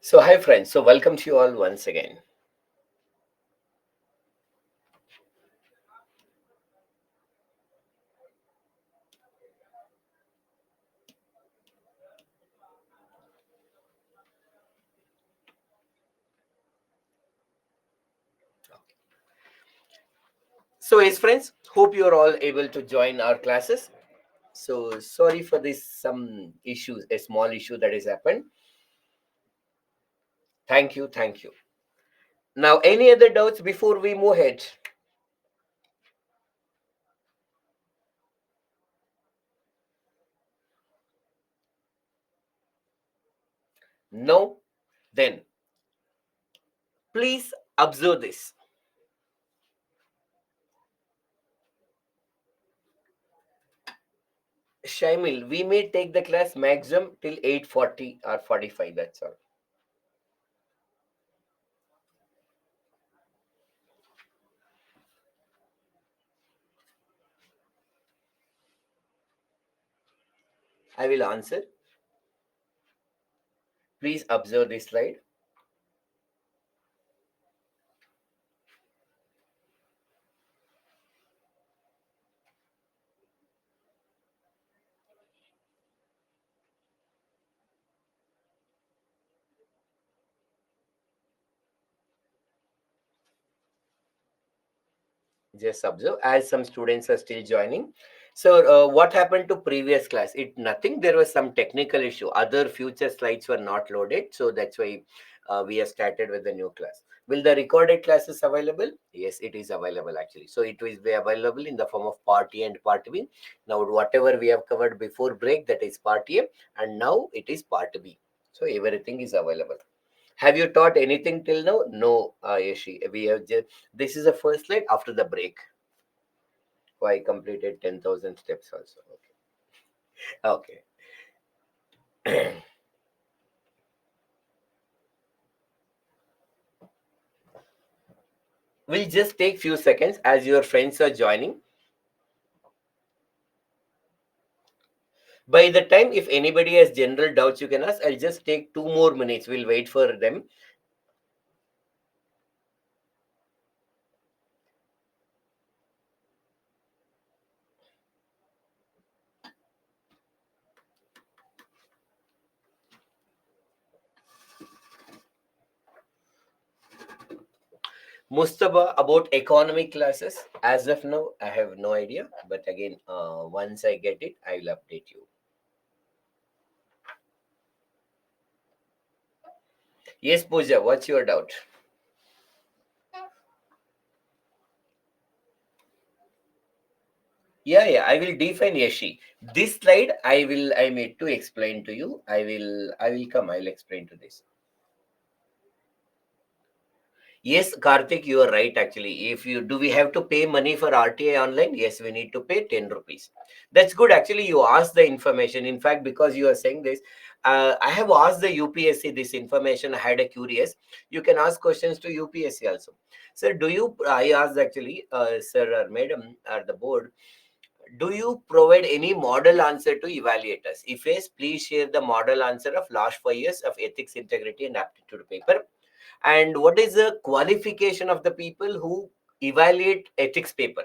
So, hi friends. So, welcome to you all once again. So, yes, friends, hope you are all able to join our classes. So, sorry for this some issues, a small issue that has happened. Thank you, thank you. Now, any other doubts before we move ahead? No? Then, please observe this. Shaimil, we may take the class maximum till 8:40 or 45. That's all. I will answer. Please observe this slide. Just observe as some students are still joining. So what happened to previous class? It nothing, there was some technical issue, other future slides were not loaded, so that's why we have started with the new class. Will the recorded classes available? Yes, it is available actually. So it will be available in the form of part A and part B. Now whatever we have covered before break, that is part A, and now it is part B. So everything is available. Have you taught anything till now? No, Yeshi. We have just, this is the first slide after the break. Oh, I completed 10,000 steps also. Okay. Okay. We'll just take few seconds as your friends are joining. By the time, if anybody has general doubts, you can ask. I'll just take 2 more minutes. We'll wait for them. Mustafa, about economic classes, as of now, I have no idea. But again, once I get it, I will update you. Yes, Pooja, what's your doubt? Yeah, I will define Yashi. This slide, I made to explain to you. I will come. I'll explain to this. Yes, Karthik, you are right actually. If you do, we have to pay money for RTI online? Yes, we need to pay 10 rupees. That's good. Actually, you asked the information. In fact, because you are saying this, I have asked the UPSC this information. I had a curious. You can ask questions to UPSC also. Sir, I asked actually, sir or madam or the board, do you provide any model answer to evaluators? If yes, please share the model answer of last 5 years of ethics, integrity, and aptitude paper. And what is the qualification of the people who evaluate ethics paper?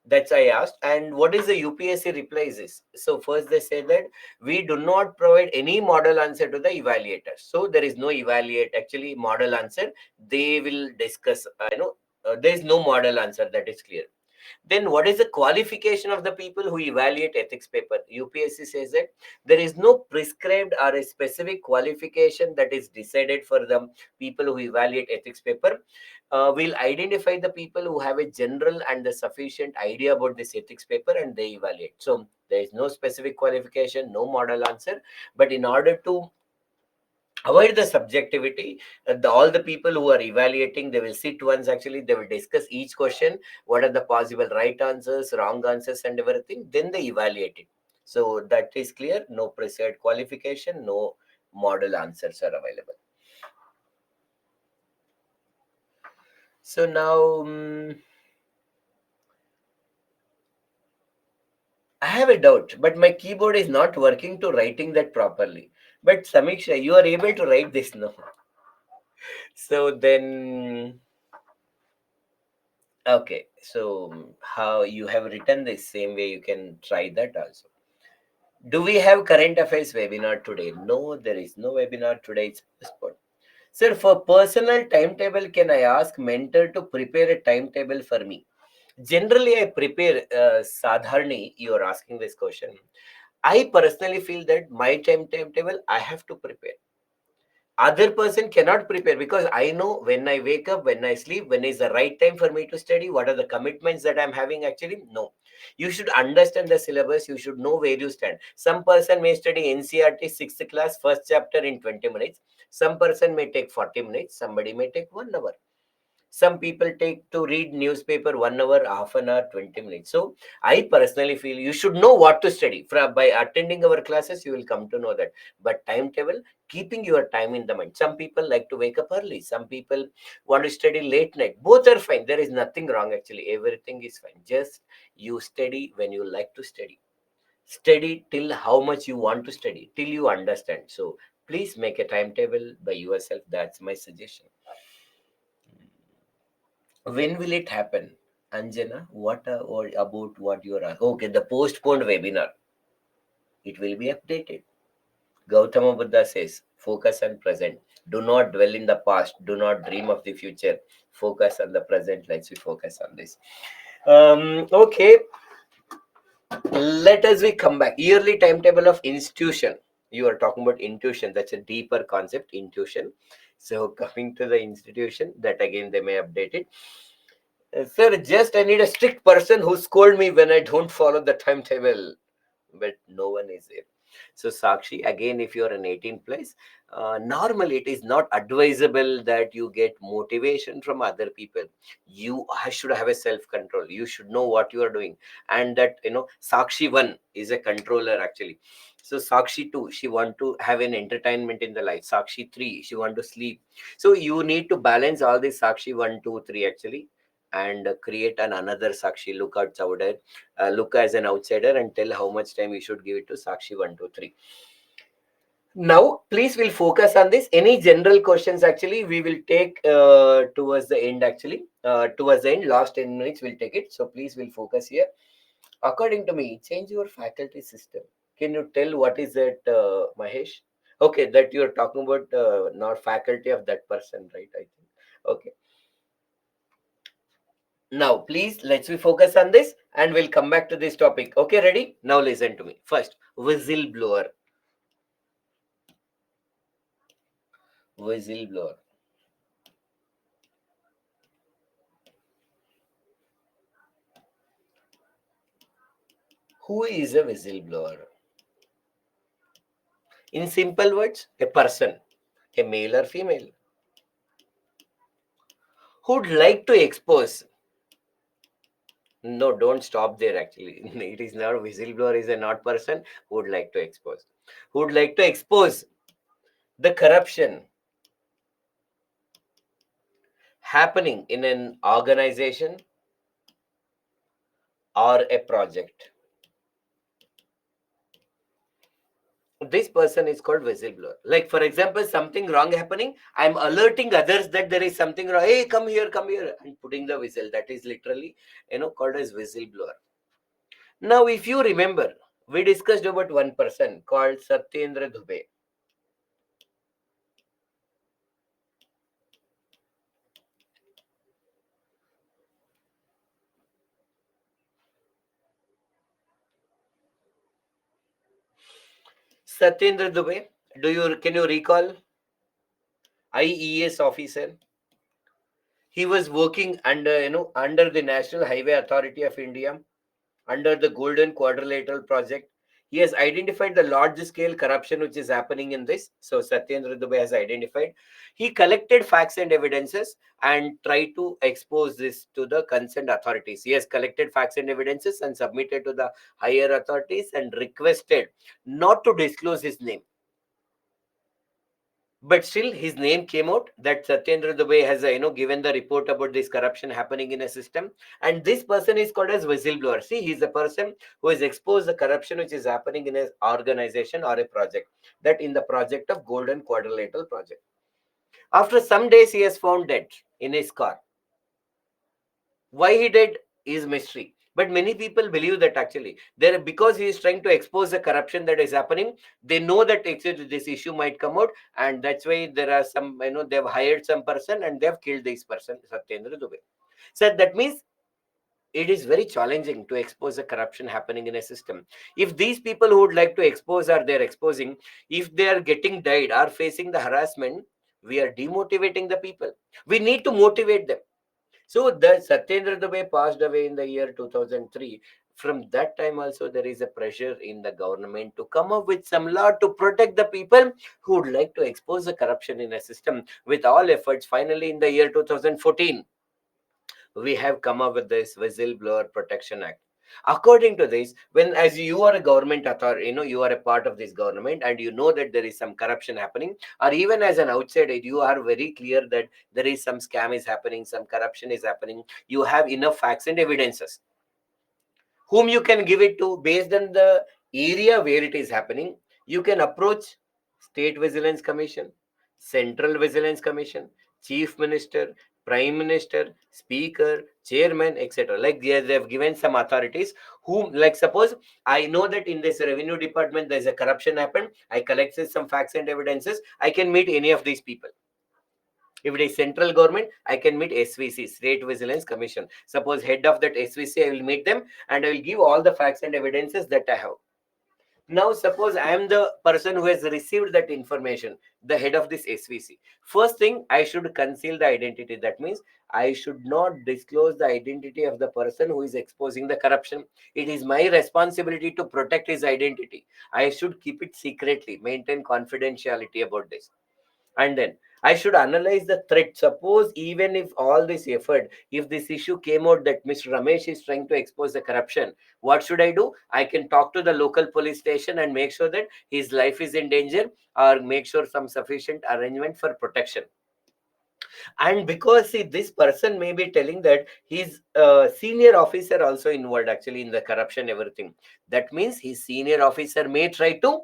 That's I asked. And what is the UPSC replies is? So first they say that we do not provide any model answer to the evaluators. So there is no evaluate actually model answer. They will discuss. There is no model answer, that is clear. Then what is the qualification of the people who evaluate ethics paper? UPSC says that there is no prescribed or a specific qualification that is decided for the people who evaluate ethics paper. We'll identify the people who have a general and the sufficient idea about this ethics paper and they evaluate. So there is no specific qualification, no model answer. But in order to avoid the subjectivity, all the people who are evaluating, they will sit once actually, they will discuss each question, what are the possible right answers, wrong answers, and everything, then they evaluate it. So that is clear. No prescribed qualification, no model answers are available. So now, I have a doubt, but my keyboard is not working to writing that properly. But Samiksha, you are able to write this now. So then, okay. So how you have written this same way, you can try that also. Do we have current affairs webinar today? No, there is no webinar today. It's postponed. Sir, for personal timetable, can I ask mentor to prepare a timetable for me? Generally, I prepare, Sadharni, you are asking this question. I personally feel that my timetable, I have to prepare. Other person cannot prepare because I know when I wake up, when I sleep, when is the right time for me to study, what are the commitments that I'm having actually. No, you should understand the syllabus, you should know where you stand. Some person may study NCRT 6th class first chapter in 20 minutes, some person may take 40 minutes, somebody may take 1 hour. Some people take to read newspaper 1 hour, half an hour, 20 minutes. So I personally feel you should know what to study. By attending our classes, you will come to know that. But timetable, keeping your time in the mind. Some people like to wake up early. Some people want to study late night. Both are fine. There is nothing wrong actually. Everything is fine. Just you study when you like to study. Study till how much you want to study, till you understand. So please make a timetable by yourself. That's my suggestion. When will it happen? Anjana, what about what you are asking? Okay, the postponed webinar. It will be updated. Gautama Buddha says, focus on present. Do not dwell in the past. Do not dream of the future. Focus on the present. Let's we focus on this. Okay, let us we come back. Yearly timetable of institution. You are talking about intuition. That's a deeper concept, intuition. So coming to the institution, that again they may update it. Sir, just I need a strict person who scold me when I don't follow the timetable. But no one is there. So Sakshi, again, if you are an 18 plus, normally it is not advisable that you get motivation from other people. You should have a self control. You should know what you are doing, and that Sakshi one is a controller actually. So Sakshi 2, she want to have an entertainment in the life. Sakshi 3, she want to sleep. So you need to balance all these Sakshi 1, 2, 3 actually, and create another Sakshi. Look outsider, look as an outsider, and tell how much time we should give it to Sakshi 1, 2, 3. Now, please we'll focus on this. Any general questions actually we will take towards the end actually. Towards the end, last 10 minutes we'll take it. So please we'll focus here. According to me, change your faculty system. Can you tell what is that, Mahesh? Okay, that you're talking about not faculty of that person, right? I think. Okay. Now, please, let's we focus on this and we'll come back to this topic. Okay, ready? Now listen to me. First, whistleblower. Whistleblower. Who is a whistleblower? In simple words, a person, a male or female, who'd like to expose. No, don't stop there actually. It is not whistleblower is a not person who would like to expose. Who would like to expose the corruption happening in an organization or a project. This person is called whistleblower. Like for example, something wrong happening, I'm alerting others that there is something wrong. Hey, come here, and putting the whistle. That is literally, called as whistleblower. Now, if you remember, we discussed about one person called Satyendra Dubey. Satyendra Dubey, can you recall? IES officer. He was working under the National Highway Authority of India, under the Golden Quadrilateral Project. He has identified the large scale corruption which is happening in this. So Satyendra Dubey has identified. He collected facts and evidences and tried to expose this to the concerned authorities. He has collected facts and evidences and submitted to the higher authorities and requested not to disclose his name. but still his name came out that Satyendra Dubey has given the report about this corruption happening in a system, and this person is called as whistleblower. See, he's a person who has exposed the corruption which is happening in an organization or a project, that in the project of Golden Quadrilateral project. After some days he has found dead in his car. Why he did is mystery. But many people believe that actually there, because he is trying to expose the corruption that is happening, they know that actually this issue might come out, and that's why there are some, they've hired some person and they've killed this person, Satyendra Dubey. So that means it is very challenging to expose the corruption happening in a system. If these people who would like to expose or they're exposing, if they are getting died or facing the harassment, we are demotivating the people. We need to motivate them. So the Satyendra Dubey passed away in the year 2003. From that time also there is a pressure in the government to come up with some law to protect the people who would like to expose the corruption in a system. With all efforts, finally in the year 2014, we have come up with this Whistleblower Protection Act. According to this, when as you are a government authority, you are a part of this government and you know that there is some corruption happening, or even as an outsider, you are very clear that there is some scam is happening, some corruption is happening. You have enough facts and evidences. Whom you can give it to based on the area where it is happening? You can approach State Vigilance Commission, Central Vigilance Commission, Chief Minister, Prime Minister, Speaker, Chairman, etc. Like they have given some authorities whom, like suppose I know that in this revenue department there is a corruption happened. I collected some facts and evidences. I can meet any of these people. If it is central government, I can meet SVC, State Vigilance Commission. Suppose head of that SVC, I will meet them and I will give all the facts and evidences that I have. Now, suppose I am the person who has received that information, the head of this SVC. First thing, I should conceal the identity. That means I should not disclose the identity of the person who is exposing the corruption. It is my responsibility to protect his identity. I should keep it secretly, maintain confidentiality about this. And then I should analyze the threat. Suppose even if all this effort, if this issue came out that Mr. Ramesh is trying to expose the corruption, what should I do? I can talk to the local police station and make sure that his life is in danger, or make sure some sufficient arrangement for protection. And because see, this person may be telling that his senior officer also involved actually in the corruption, everything. That means his senior officer may try to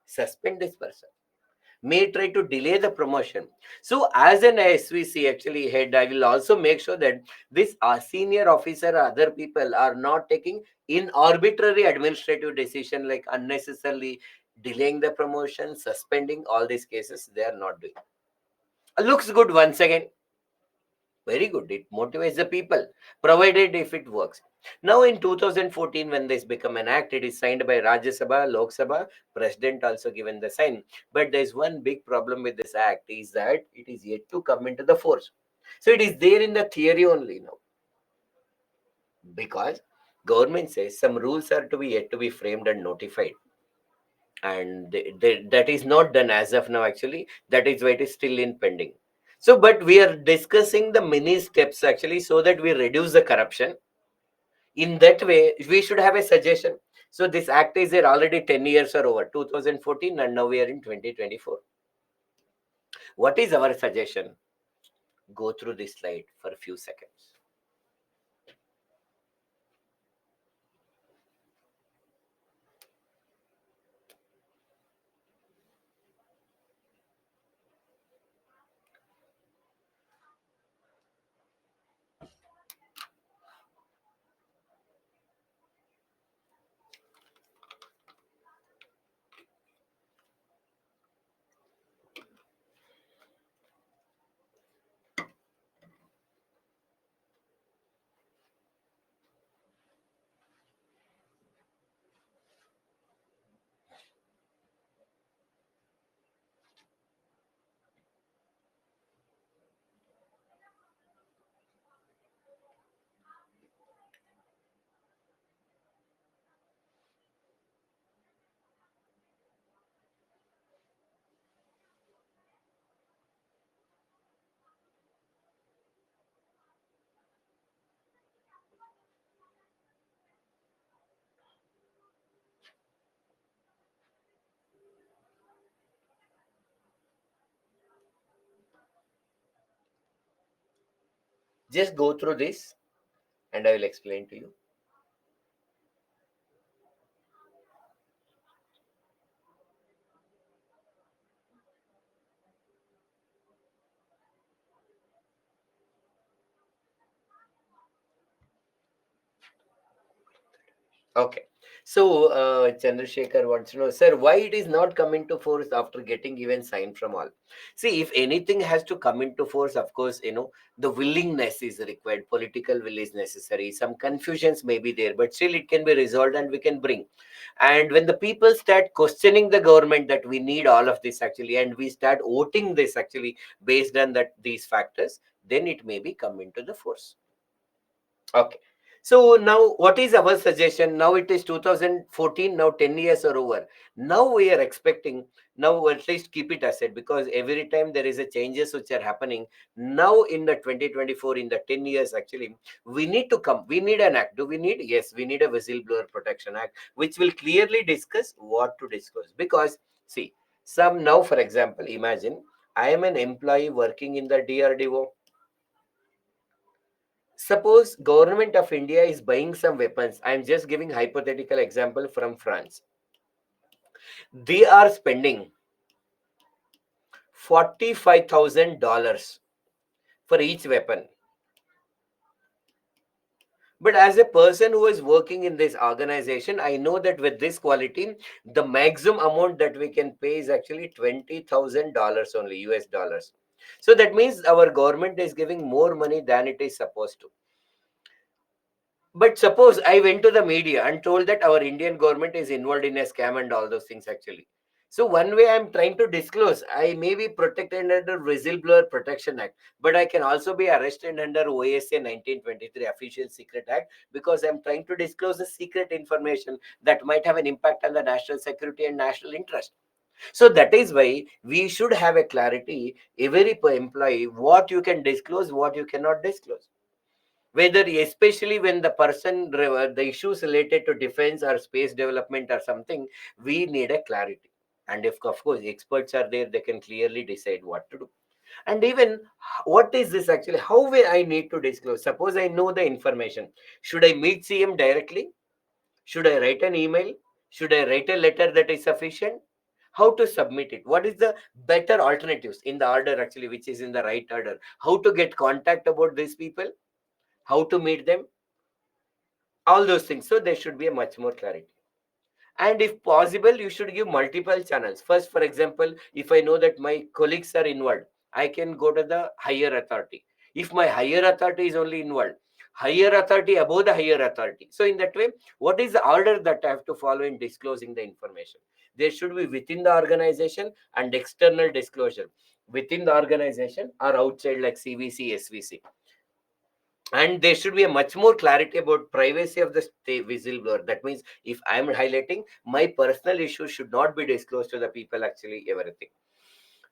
suspend this person, may try to delay the promotion. So as an SVC actually head, I will also make sure that this senior officer or other people are not taking in arbitrary administrative decision, like unnecessarily delaying the promotion, suspending. All these cases they are not doing. Looks good once again. Very good. It motivates the people, provided if it works. Now, in 2014, when this become an act, it is signed by Rajya Sabha, Lok Sabha, President also given the sign. But there is one big problem with this act is that it is yet to come into the force. So it is there in the theory only now, because government says some rules are to be yet to be framed and notified, and that is not done as of now. Actually, that is why it is still in pending. So, but we are discussing the many steps actually so that we reduce the corruption. In that way, we should have a suggestion. So this act is there already 10 years or over, 2014, and now we are in 2024. What is our suggestion? Go through this slide for a few seconds. Just go through this and I will explain to you. Okay. So, Chandrasekhar wants to know, sir, why it is not coming to force after getting even signed from all? See, if anything has to come into force, of course, the willingness is required. Political will is necessary. Some confusions may be there, but still it can be resolved and we can bring. And when the people start questioning the government that we need all of this actually, and we start voting this actually based on that these factors, then it may be come into the force. Okay. So now what is our suggestion? Now it is 2014, now 10 years are over. Now we are expecting, now at least keep it aside because every time there is a changes which are happening. Now in the 2024, in the 10 years actually, we need to come, we need an act. Do we need? Yes, we need a whistleblower protection act, which will clearly discuss what to disclose. Because see, some now, for example, imagine I am an employee working in the DRDO. Suppose government of India is buying some weapons. I am just giving hypothetical example from France. They are spending $45,000 for each weapon. But as a person who is working in this organization, I know that with this quality, the maximum amount that we can pay is actually $20,000 only, US dollars. So that means our government is giving more money than it is supposed to. But suppose I went to the media and told that our Indian government is involved in a scam and all those things actually. So one way I'm trying to disclose, I may be protected under Whistleblower Protection Act, but I can also be arrested under OSA 1923 Official Secret Act because I'm trying to disclose the secret information that might have an impact on the national security and national interest. So that is why we should have a clarity, every employee, what you can disclose, what you cannot disclose, whether especially when the person the issues related to defense or space development or something, we need a clarity. And if of course experts are there, they can clearly decide what to do. And even what is this actually, how will I need to disclose? Suppose I know the information, should I meet CM directly? Should I write an email? Should I write a letter that is sufficient? How to submit it? What is the better alternatives in the order actually, which is in the right order? How to get contact about these people? How to meet them? All those things. So there should be a much more clarity. And if possible, you should give multiple channels. First, for example, if I know that my colleagues are involved, I can go to the higher authority. If my higher authority is only involved, higher authority above the higher authority. So in that way, what is the order that I have to follow in disclosing the information? There should be within the organization and external disclosure. Within the organization or outside like CVC, SVC. And there should be a much more clarity about privacy of the whistleblower. That means if I'm highlighting, my personal issues should not be disclosed to the people actually, everything.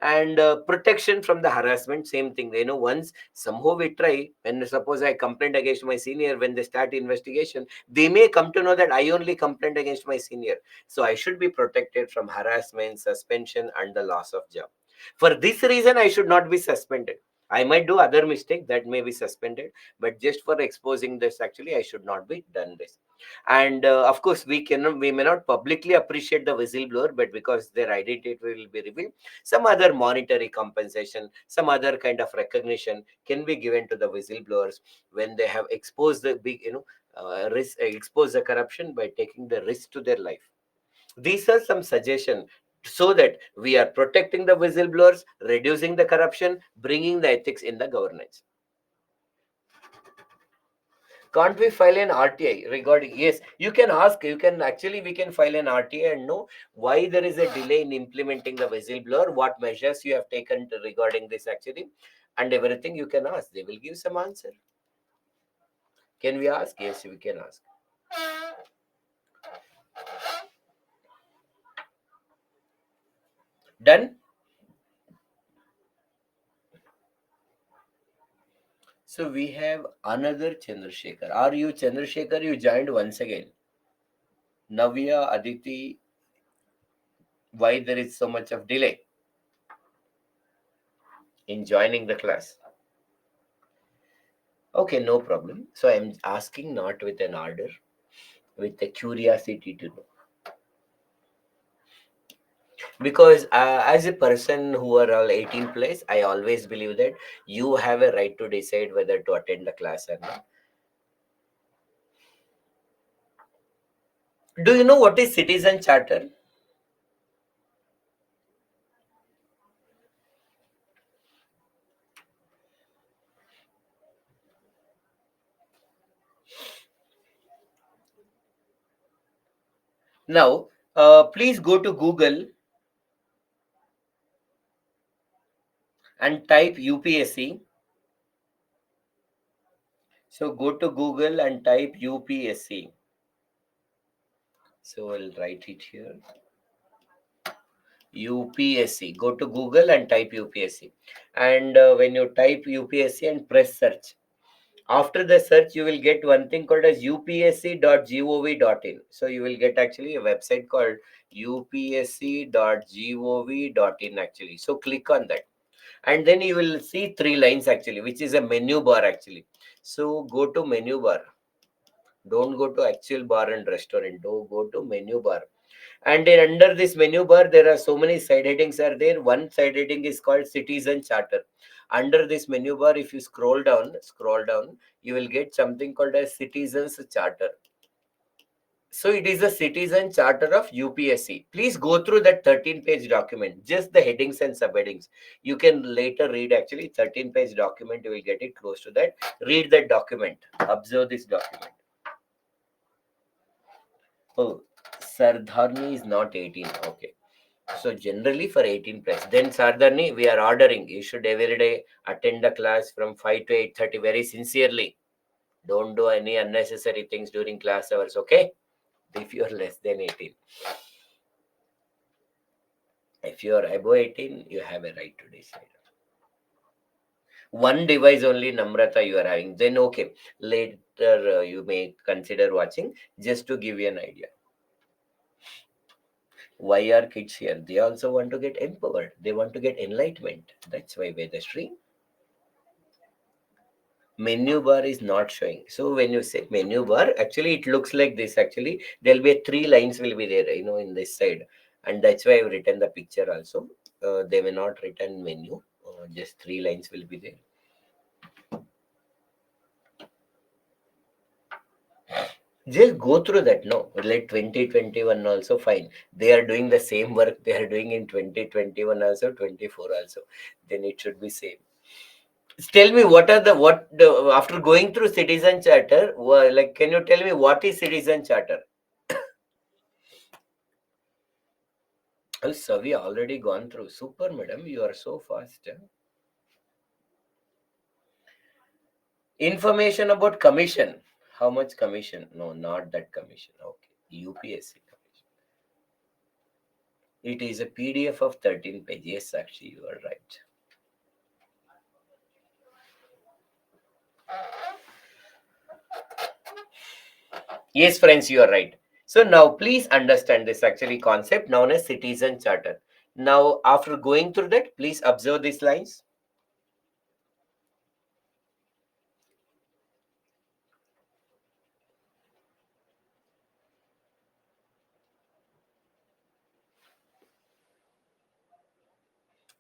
And protection from the harassment, same thing. Once somehow we try, when suppose I complained against my senior, when they start investigation, they may come to know that I only complained against my senior. So I should be protected from harassment, suspension, and the loss of job. For this reason, I should not be suspended. I might do other mistake that may be suspended, but just for exposing this, actually, I should not be done this. And of course, we may not publicly appreciate the whistleblower, but because their identity will be revealed, some other monetary compensation, some other kind of recognition can be given to the whistleblowers when they have exposed the big, risk, expose the corruption by taking the risk to their life. These are some suggestions so that we are protecting the whistleblowers, reducing the corruption, bringing the ethics in the governance. Can't we file an RTI regarding? Yes, you can ask. You can actually, we can file an RTI and know why there is a delay in implementing the whistleblower, what measures you have taken regarding this actually, and everything you can ask. They will give some answer. Can we ask? Yes, we can ask. Done? So we have another Chandrasekhar. Are you Chandrasekhar? You joined once again. Navya, Aditi, why there is so much of delay in joining the class? Okay, no problem. So I'm asking not with an order, with a curiosity to know. Because as a person who are all 18 plus, I always believe that you have a right to decide whether to attend the class or not. Do you know what is citizen charter? Now, please go to Google and type UPSC. So go to Google and type UPSC. So I'll write it here. UPSC. Go to Google and type UPSC. And when you type UPSC and press search, after the search, you will get one thing called as upsc.gov.in. So you will get actually a website called upsc.gov.in actually. So click on that. And then you will see three lines actually, which is a menu bar actually. So go to menu bar. Don't go to actual bar and restaurant. Don't go to menu bar. And then under this menu bar, there are so many side headings are there. One side heading is called Citizen Charter. Under this menu bar, if you scroll down, you will get something called as Citizens Charter. So it is a Citizen Charter of UPSC. Please go through that 13-page document, just the headings and subheadings. You can later read actually 13-page document. You will get it close to that. Read that document. Observe this document. Oh, Sardharni is not 18. Okay. So generally for 18 plus. Then Sardharni, we are ordering. You should every day attend the class from 5 to 8:30 very sincerely. Don't do any unnecessary things during class hours, okay? If you are less than 18. If you are above 18, you have a right to decide. One device only, Namrata, you are having. Then okay. Later you may consider watching just to give you an idea. Why are kids here? They also want to get empowered. They want to get enlightenment. That's why Vedashree menu bar is not showing. So when you say menu bar, actually it looks like this. Actually, there'll be three lines will be there, in this side, and that's why I've written the picture also. They may not written menu. Just three lines will be there. Just go through that. No, like 2021 also fine. They are doing the same work they are doing in 2021 also, 24 also. Then it should be same. Tell me what are the after going through citizen charter, like can you tell me what is citizen charter? Oh, so we already gone through. Super, madam. You are so fast. Information about commission. How much commission? No, not that commission. Okay. UPSC commission. It is a PDF of 13 pages. Yes, actually, you are right. Yes, friends, you are right. So now please understand this actually concept known as citizen charter. Now, after going through that, please observe these lines.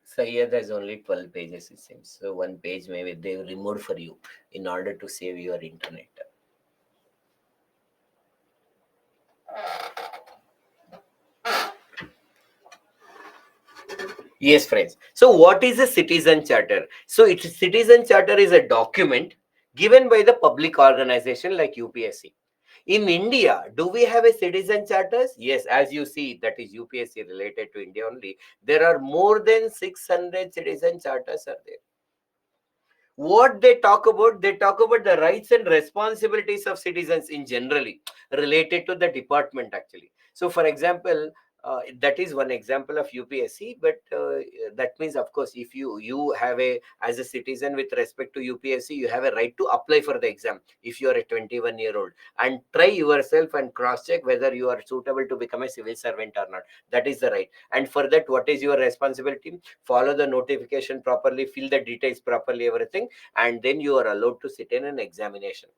So here there's only 12 pages it seems. So one page maybe they removed for you in order to save your internet. Yes, friends. So what is a citizen charter? So it's citizen charter is a document given by the public organization like UPSC. In India, do we have a citizen charters? Yes, as you see, that is UPSC related to India only. There are more than 600 citizen charters are there. What they talk about the rights and responsibilities of citizens in generally related to the department actually. So for example, That is one example of UPSC. But that means, of course, if you have a, as a citizen, with respect to UPSC, you have a right to apply for the exam if you are a 21-year-old, and try yourself and cross check whether you are suitable to become a civil servant or not. That is the right. And for that, what is your responsibility? Follow the notification properly, fill the details properly, everything, and then you are allowed to sit in an examination.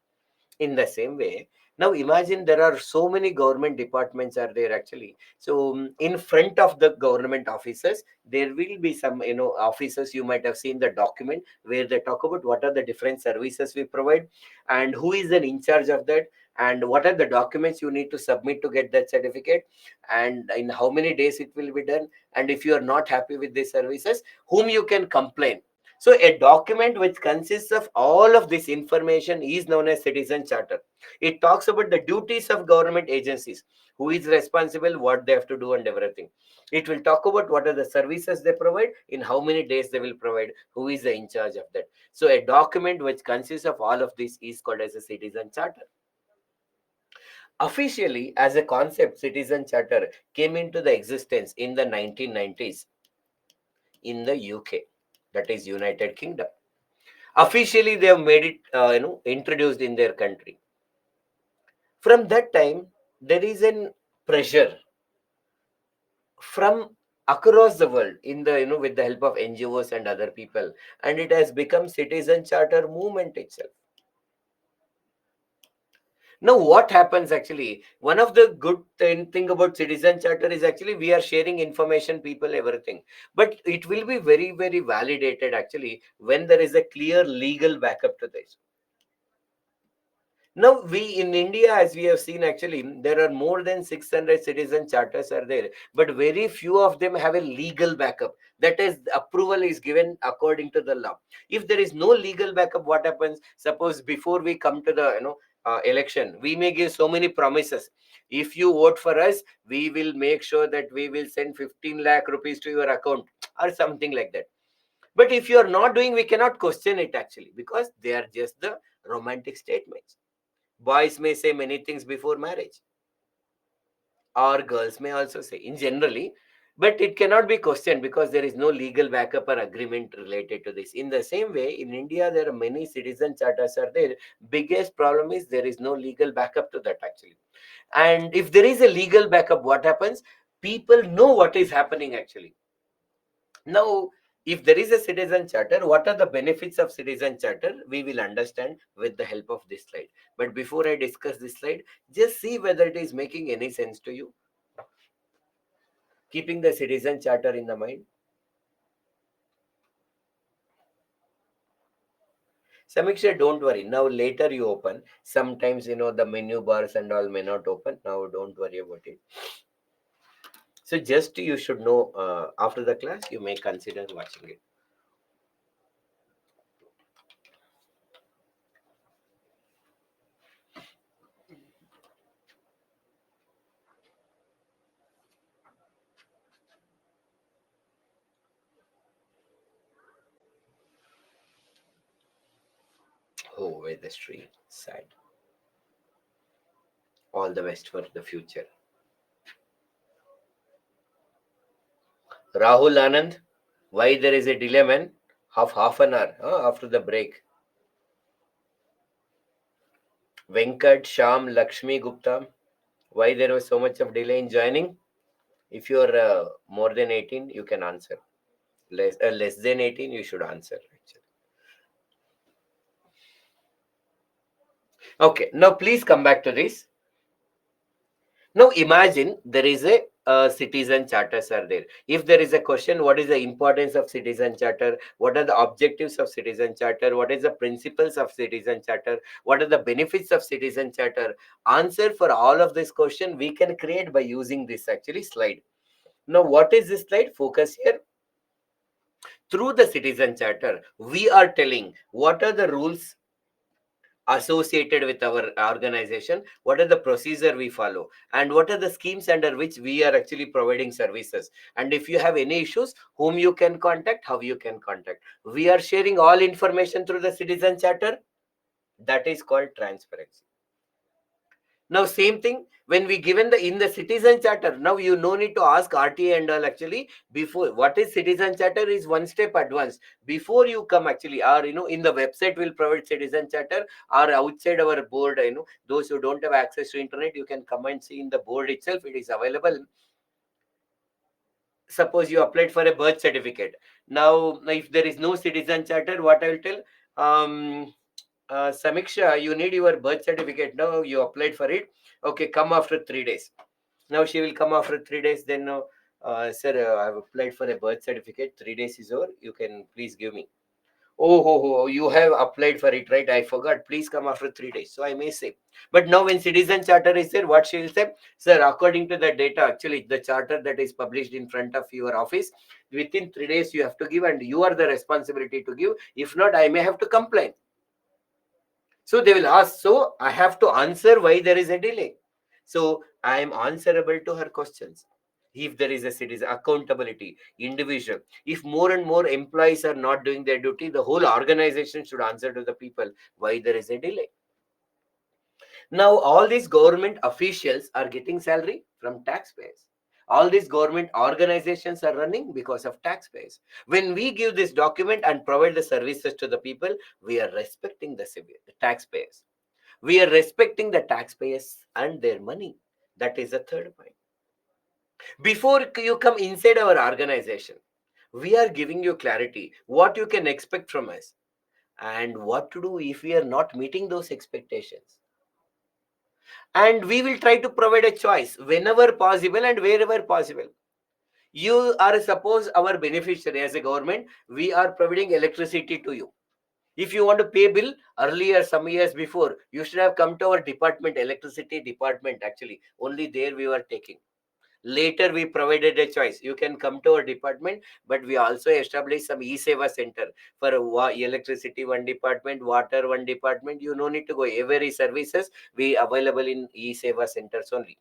In the same way, now imagine there are so many government departments are there actually. So in front of the government offices, there will be some, officers. You might have seen the document where they talk about what are the different services we provide, and who is an in charge of that, and what are the documents you need to submit to get that certificate, and in how many days it will be done, and if you are not happy with these services, whom you can complain. So a document which consists of all of this information is known as citizen charter. It talks about the duties of government agencies, who is responsible, what they have to do, and everything. It will talk about what are the services they provide, in how many days they will provide, who is the in charge of that. So a document which consists of all of this is called as a citizen charter. Officially, as a concept, citizen charter came into the existence in the 1990s in the UK, that is United Kingdom. Officially, they have made it, introduced in their country. From that time, there is an pressure from across the world, in the, with the help of NGOs and other people, and it has become citizen charter movement itself. Now, what happens actually? One of the good thing about citizen charter is actually we are sharing information, people, everything. But it will be very, very validated actually when there is a clear legal backup to this. Now, we in India, as we have seen, actually, there are more than 600 citizen charters are there, but very few of them have a legal backup. That is, approval is given according to the law. If there is no legal backup, what happens? Suppose before we come to the, election, we may give so many promises. If you vote for us, we will make sure that we will send 15 lakh rupees to your account or something like that. But if you are not doing, we cannot question it actually, because they are just the romantic statements. Boys may say many things before marriage, or girls may also say in generally, but it cannot be questioned because there is no legal backup or agreement related to this. In the same way, in India, there are many citizen charters are there. Biggest problem is there is no legal backup to that actually. And if there is a legal backup, what happens? People know what is happening actually. Now, if there is a citizen charter, what are the benefits of citizen charter? We will understand with the help of this slide. But before I discuss this slide, just see whether it is making any sense to you, keeping the citizen charter in the mind. Samiksha, don't worry. Now later you open. Sometimes, the menu bars and all may not open. Now don't worry about it. So just you should know, after the class, you may consider watching it. Oh, Vedastri, sad. All the best for the future. Rahul Anand, why there is a delay, man? Half an hour after the break. Venkat, Sham, Lakshmi Gupta, why there was so much of delay in joining? If you are more than 18, you can answer. Less than 18, you should answer. Actually. Okay, now please come back to this. Now imagine there is a citizen charters are there. If there is a question, what is the importance of citizen charter? What are the objectives of citizen charter? What is the principles of citizen charter? What are the benefits of citizen charter? Answer for all of this question we can create by using this actually slide. Now, what is this slide? Focus here. Through the citizen charter, we are telling what are the rules associated with our organization, what are the procedure we follow, and what are the schemes under which we are actually providing services, and if you have any issues, whom you can contact, how you can contact. We are sharing all information through the citizen charter. That is called transparency. Now same thing when we given the in the citizen charter, now you no need to ask RTA and all actually. Before, what is citizen charter is one step advance before you come actually, or in the website will provide citizen charter, or outside our board, those who don't have access to internet, you can come and see in the board itself, it is available. Suppose you applied for a birth certificate. Now if there is no citizen charter, what I will tell, Samiksha, you need your birth certificate. Now you applied for it. Okay, come after 3 days. Now she will come after 3 days. Then, sir, I've applied for a birth certificate. 3 days is over. You can please give me. Oh, you have applied for it, right? I forgot. Please come after 3 days. So I may say. But now when citizen charter is there, what she will say? Sir, according to the data, actually, the charter that is published in front of your office, within 3 days you have to give, and you are the responsibility to give. If not, I may have to complain. So they will ask, so I have to answer why there is a delay. So I am answerable to her questions. If there is a citizen accountability, individual, if more and more employees are not doing their duty, the whole organization should answer to the people why there is a delay. Now, all these government officials are getting salary from taxpayers. All these government organizations are running because of taxpayers. When we give this document and provide the services to the people, we are respecting the taxpayers. We are respecting the taxpayers and their money. That is the third point. Before you come inside our organization, we are giving you clarity, what you can expect from us, and what to do if we are not meeting those expectations. And we will try to provide a choice whenever possible and wherever possible. You are, suppose, our beneficiary as a government, we are providing electricity to you. If you want to pay bill earlier, some years before, you should have come to our department, electricity department actually. Only there we were taking. Later we provided a choice. You can come to our department, but we also established some e-seva center for electricity one department, water one department. You no need to go. Every services we available in e-seva centers only.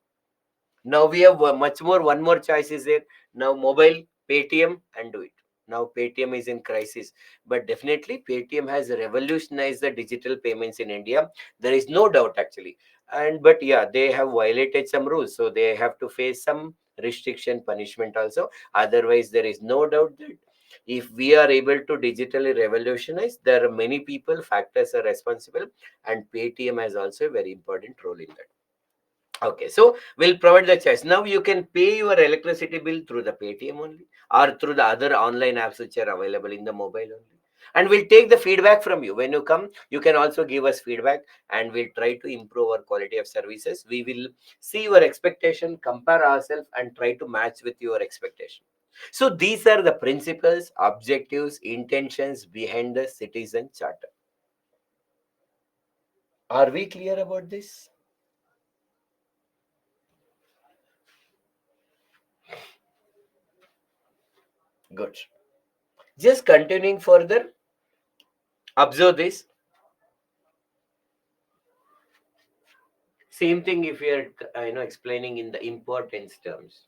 Now we have much more, one more choice is there. Now mobile, Paytm, and do it. Now Paytm is in crisis, but definitely Paytm has revolutionized the digital payments in India. There is no doubt actually. And but yeah, they have violated some rules, so they have to face some restriction punishment also. Otherwise, there is no doubt that if we are able to digitally revolutionize, there are many people, factors are responsible, and Paytm has also a very important role in that. Okay, so we'll provide the choice. Now you can pay your electricity bill through the Paytm only, or through the other online apps which are available in the mobile only. And we'll take the feedback from you. When you come, you can also give us feedback, and we'll try to improve our quality of services. We will see your expectation, compare ourselves, and try to match with your expectation. So these are the principles, objectives, intentions behind the citizen charter. Are we clear about this? Good. Just continuing further, observe this. Same thing if we are explaining in the importance terms.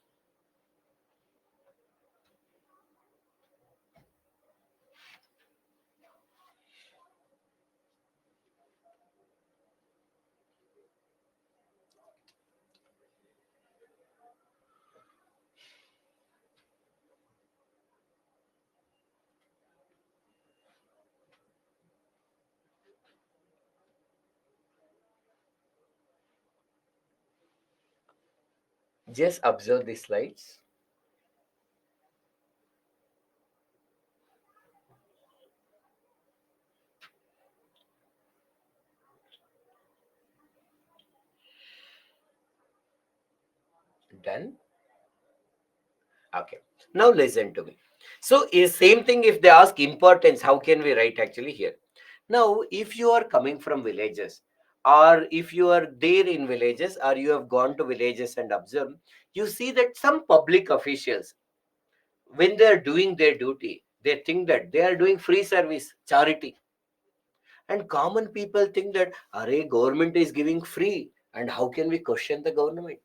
Just observe the slides. Done. Okay. Now listen to me. So is same thing if they ask importance, how can we write actually here? Now, if you are coming from villages, or if you are there in villages, or you have gone to villages and observed, you see that some public officials, when they are doing their duty, they think that they are doing free service, charity. And common people think that, Array, government is giving free, and how can we question the government?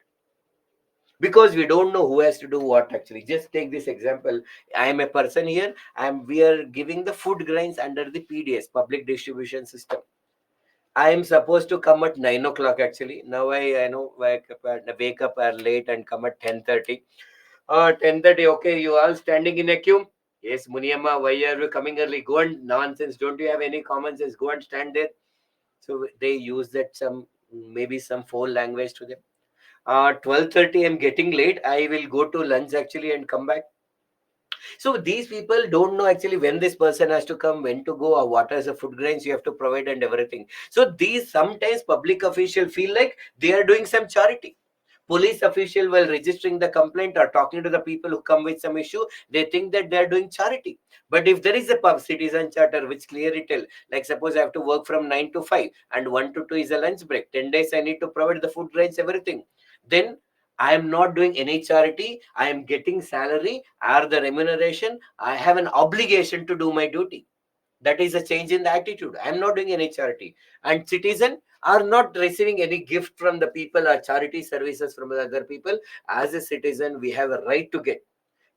Because we don't know who has to do what actually. Just take this example. I am a person here, we are giving the food grains under the PDS, public distribution system. I am supposed to come at 9 o'clock actually. Now I know wake up late and come at 10:30. 10:30. Okay, you all standing in a queue. Yes, Muniyamma, why are you coming early? Go and nonsense. Don't you have any common sense? Go and stand there. So they use that some maybe some foul language to them. 12:30. I'm getting late. I will go to lunch actually and come back. So these people don't know actually when this person has to come, when to go, or what are the food grains you have to provide and everything. So these sometimes public officials feel like they are doing some charity. Police official while registering the complaint or talking to the people who come with some issue, they think that they are doing charity. But if there is a pub citizen charter which clearly tell, like suppose I have to work from 9 to 5 and 1 to 2 is a lunch break, 10 days I need to provide the food grains, everything, then I am not doing any charity. I am getting salary or the remuneration. I have an obligation to do my duty. That is a change in the attitude. I am not doing any charity. And citizen are not receiving any gift from the people or charity services from the other people. As a citizen, we have a right to get.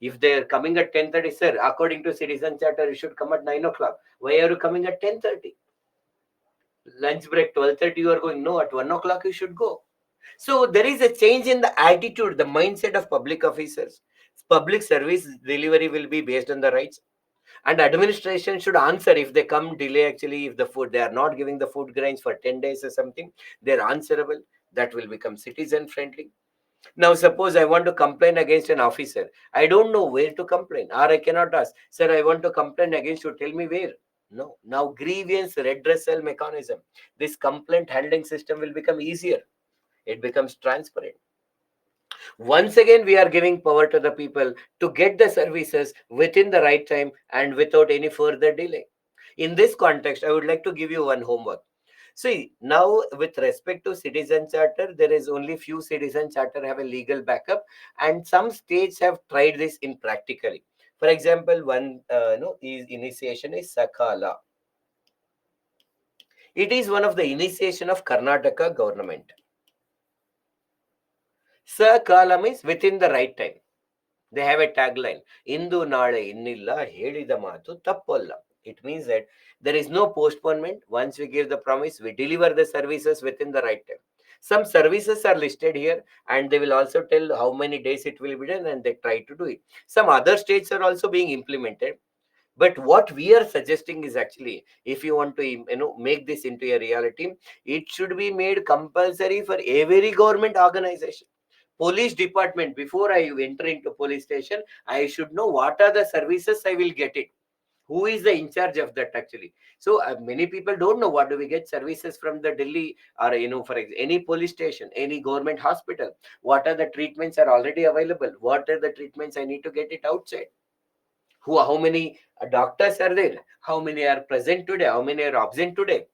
If they are coming at 10:30, sir, according to citizen charter, you should come at 9 o'clock. Why are you coming at 10:30? Lunch break 12:30, you are going. No, at 1 o'clock you should go. So there is a change in the attitude, the mindset of public officers. Public service delivery will be based on the rights, and administration should answer if they come delay. Actually, if the food they are not giving the food grains for 10 days or something, they're answerable. That will become citizen friendly. Now, suppose I want to complain against an officer. I don't know where to complain, or I cannot ask, sir, I want to complain against you. Tell me where. No. Now, grievance redressal mechanism. This complaint handling system will become easier. It becomes transparent. Once again, we are giving power to the people to get the services within the right time and without any further delay. In this context, I would like to give you one homework. See, now with respect to citizen charter, there is only few citizen charter have a legal backup, and some states have tried this in practically. For example, one is initiation is Sakala. It is one of the initiation of Karnataka government. Sakala means within the right time. They have a tagline, Indu Nale Innilla Hedida Matu Tappalla. It means that there is no postponement. Once we give the promise, we deliver the services within the right time. Some services are listed here, and they will also tell how many days it will be done, and they try to do it. Some other states are also being implemented. But what we are suggesting is actually, if you want to make this into a reality, it should be made compulsory for every government organization. Police department, before I enter into police station, I should know what are the services I will get it. Who is the in charge of that actually? So many people don't know what do we get services from the Delhi, or for any police station, any government hospital. What are the treatments are already available? What are the treatments I need to get it outside? How many doctors are there? How many are present today? How many are absent today?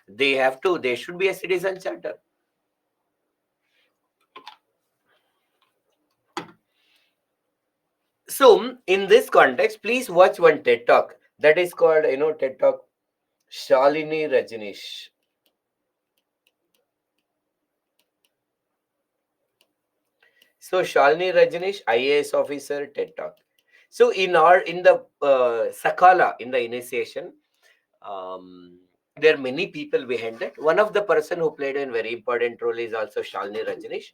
They should be a citizen charter. So, in this context, please watch one TED Talk that is called, TED Talk Shalini Rajneesh. So, Shalini Rajneesh, IAS officer, TED Talk. So, in the Sakala, in the initiation, there are many people behind it. One of the person who played a very important role is also Shalini Rajneesh.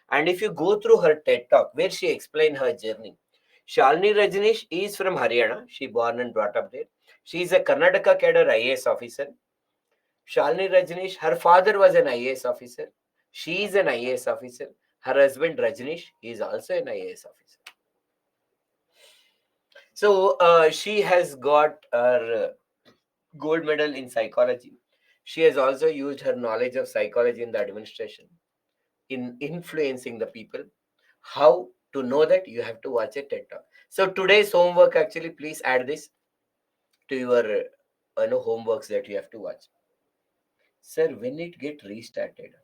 And if you go through her TED Talk, where she explained her journey, Shalini Rajneesh is from Haryana. She born and brought up there. She is a Karnataka cadre IAS officer. Shalini Rajneesh, her father was an IAS officer. She is an IAS officer. Her husband Rajneesh is also an IAS officer. So she has got her gold medal in psychology. She has also used her knowledge of psychology in the administration in influencing the people. How to know that? You have to watch a TED Talk. So today's homework actually, please add this to your homeworks that you have to watch. Sir, when it get restarted?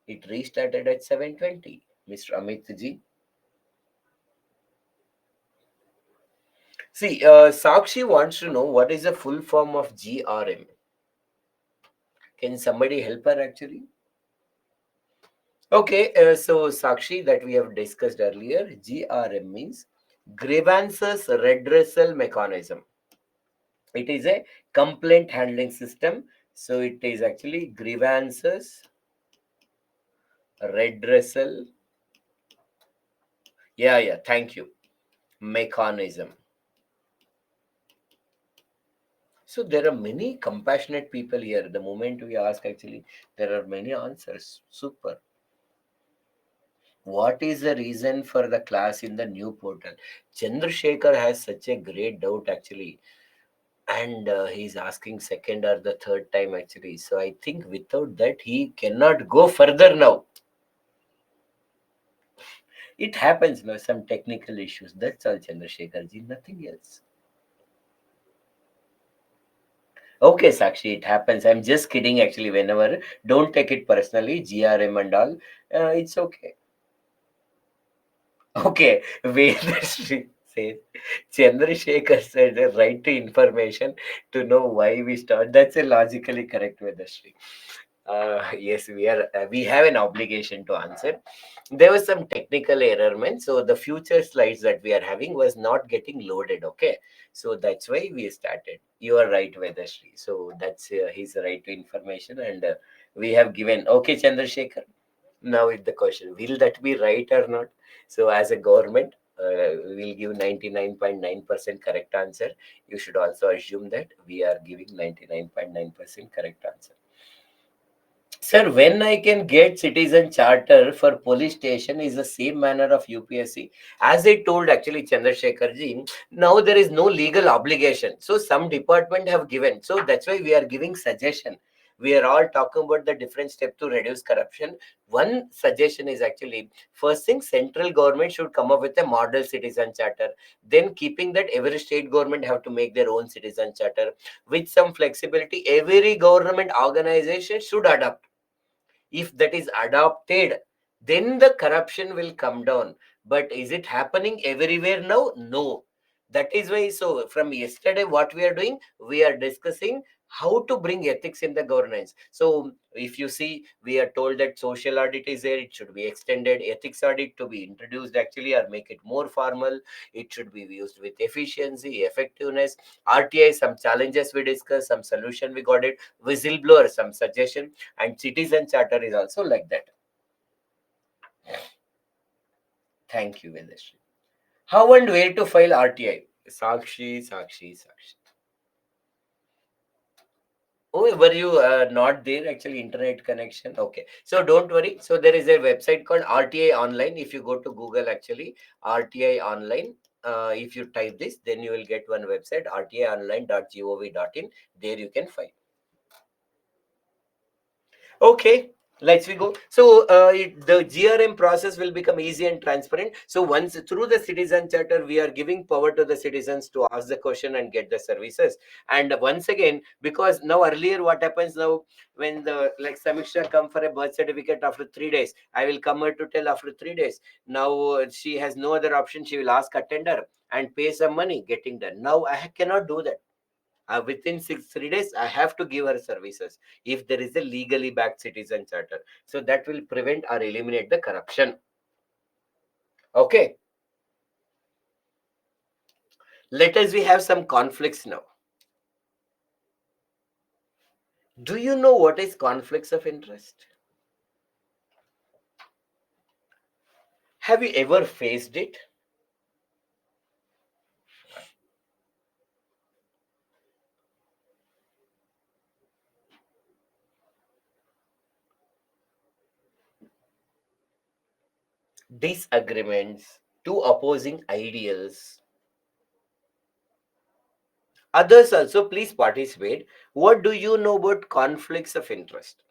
It restarted at 7:20. Mr. Amit ji. See, Sakshi wants to know what is the full form of GRM. Can somebody help her actually? Okay, so Sakshi, that we have discussed earlier, GRM means grievances redressal mechanism. It is a complaint handling system So it is actually grievances, redressal. Yeah, yeah, thank you. Mechanism. So there are many compassionate people here. The moment we ask, actually, there are many answers. Super. What is the reason for the class in the new portal? Chandrasekhar has such a great doubt actually, and he's asking second or the third time actually. So I think without that he cannot go further now. It happens now, some technical issues. That's all, Chandrasekhar ji, nothing else. Okay, Sakshi, it happens. I'm just kidding actually. Whenever, don't take it personally. GRM and all, it's okay. Okay, Vedashri says Chandrasekhar said the right to information to know why we start. That's a logically correct, Vedashri. Yes, we have an obligation to answer. There was some technical error, man. So the future slides that we are having was not getting loaded. Okay, so that's why we started. You are right, Vedashri. So that's his right to information, and we have given. Okay, Chandrasekhar. Now is the question: will that be right or not? So as a government, we'll give 99.9% correct answer. You should also assume that we are giving 99.9% correct answer. Sir, when I can get citizen charter for police station is the same manner of UPSC. As I told actually Chandrasekhar ji, now there is no legal obligation. So some department have given. So that's why we are giving suggestion. We are all talking about the different step to reduce corruption. One suggestion is actually first thing central government should come up with a model citizen charter. Then keeping that every state government have to make their own citizen charter with some flexibility. Every government organization should adopt. If that is adopted, then the corruption will come down. But is it happening everywhere now? No. That is why, so from yesterday what we are doing, we are discussing how to bring ethics in the governance. So if you see, we are told that social audit is there, it should be extended, ethics audit to be introduced actually, or make it more formal. It should be used with efficiency, effectiveness. RTI, some challenges we discussed, some solution we got it. Whistleblower, some suggestion. And citizen charter is also like that. Thank you, Vedashri. How and where to file RTI? Sakshi. Oh, were you not there? Actually, internet connection. Okay, so don't worry. So there is a website called RTI Online. If you go to Google, actually RTI Online. If you type this, then you will get one website, rtionline.gov.in. There you can find. Okay, let's we go. So the GRM process will become easy and transparent. So once through the citizen charter, we are giving power to the citizens to ask the question and get the services. And once again, because now earlier what happens now when the like Samiksha come for a birth certificate after 3 days, I will come her to tell after 3 days. Now she has no other option. She will ask attender and pay some money getting done. Now I cannot do that. Within 3 days I have to give her services if there is a legally backed citizen charter, so that will prevent or eliminate the corruption. Okay, let us we have some conflicts now. Do you know what is conflicts of interest? Have you ever faced it? Disagreements, two opposing ideals. Others also, please participate. What do you know about conflicts of interest?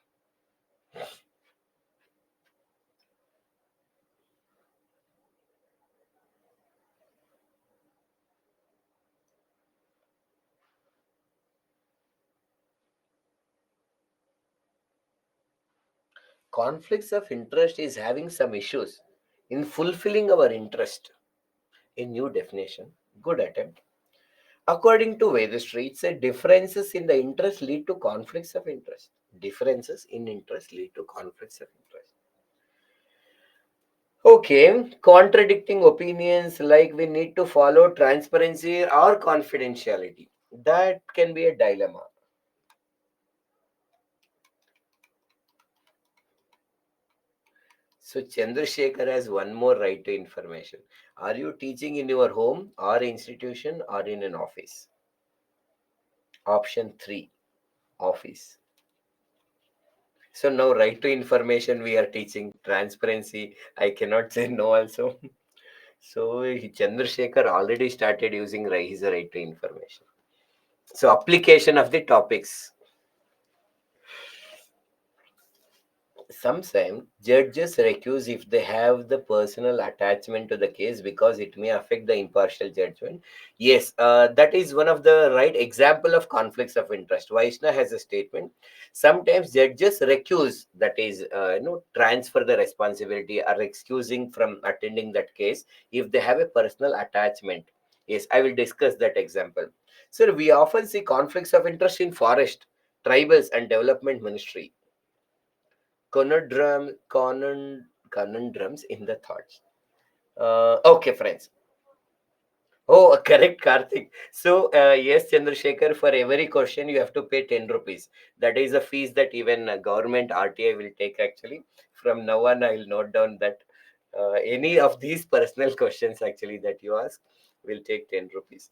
Conflicts of interest is having some issues in fulfilling our interest. A new definition. Good attempt. According to Vedastri, it said differences in the interest lead to conflicts of interest. Differences in interest lead to conflicts of interest. Okay, contradicting opinions like we need to follow transparency or confidentiality. That can be a dilemma. So Chandrasekhar has one more right to information. Are you teaching in your home or institution or in an office? Option 3, office. So now right to information we are teaching. Transparency, I cannot say no also. So Chandrasekhar already started using his right to information. So application of the topics. Sometimes judges recuse if they have the personal attachment to the case because it may affect the impartial judgment. Yes, that is one of the right example of conflicts of interest. Vaishna has a statement. Sometimes judges recuse, that is, transfer the responsibility or excusing from attending that case if they have a personal attachment. Yes, I will discuss that example. Sir, we often see conflicts of interest in forest, tribals, and development ministry. Conundrums in the thoughts. Okay, friends. Oh, correct, Karthik. So, yes, Chandrasekhar, for every question you have to pay 10 rupees. That is a fees that even government RTI will take actually. From now on, I will note down that any of these personal questions actually that you ask will take 10 rupees.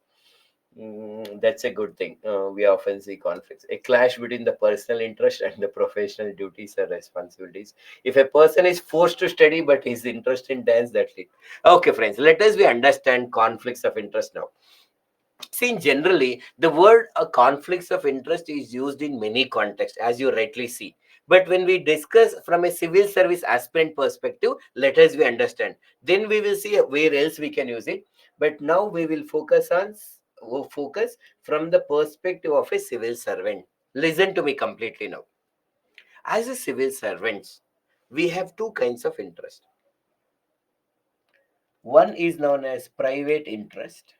That's a good thing. We often see conflicts, a clash between the personal interest and the professional duties or responsibilities. If a person is forced to study but his interest in dance, that's it. Okay, friends, let us we understand conflicts of interest now. See, generally, the word conflicts of interest is used in many contexts, as you rightly see. But when we discuss from a civil service aspirant perspective, let us we understand. Then we will see where else we can use it. But now we will focus from the perspective of a civil servant. Listen to me completely now. As a civil servants, we have two kinds of interest. One is known as private interest,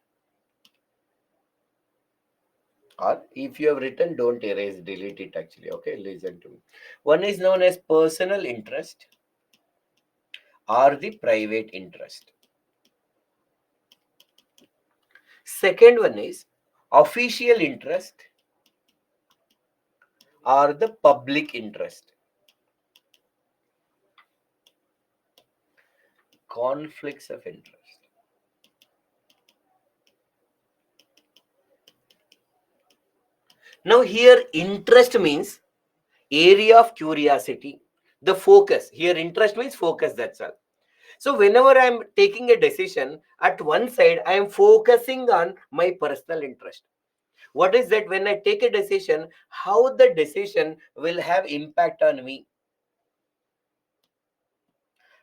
or if you have written, don't erase, delete it actually. Okay, listen to me. One is known as personal interest or the private interest. Second one is official interest or the public interest. Conflicts of interest. Now here interest means area of curiosity. The focus. Here interest means focus, that's all. So whenever I am taking a decision, at one side I am focusing on my personal interest. What is that? When I take a decision, how the decision will have impact on me,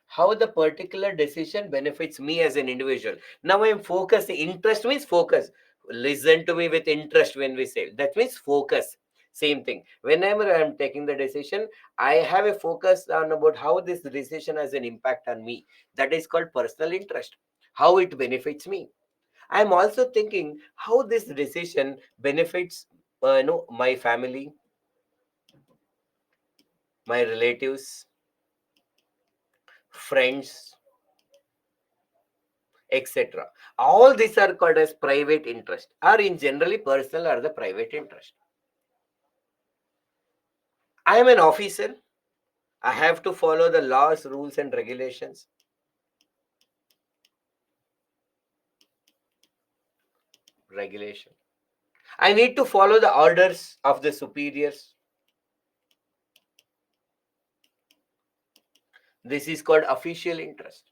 how the particular decision benefits me as an individual. Now I am focused. Interest means focus. Listen to me with interest. When we say that means focus, same thing. Whenever I am taking the decision, I have a focus on about how this decision has an impact on me. That is called personal interest, how it benefits me. I am also thinking how this decision benefits my family, my relatives, friends, etc. All these are called as private interest, or in generally personal or the private interest. I am an officer. I have to follow the laws, rules, and regulations. Regulation. I need to follow the orders of the superiors. This is called official interest.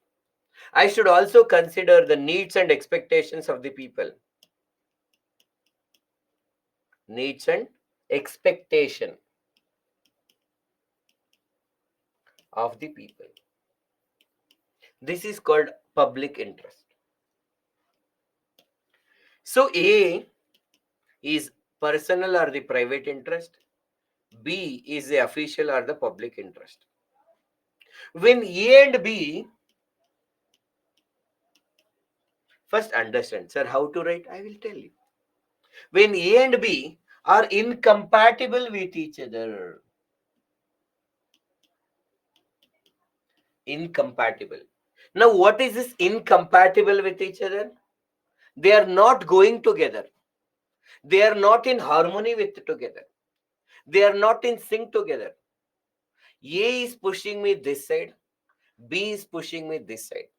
I should also consider the needs and expectations of the people. Needs and expectation of the people. This is called public interest. So A is personal or the private interest. B is the official or the public interest. When A and B, first understand, sir, how to write, I will tell you. When A and B are incompatible with each other, incompatible. Now, what is this incompatible with each other? They are not going together. They are not in harmony with together. They are not in sync together. A is pushing me this side. B is pushing me this side.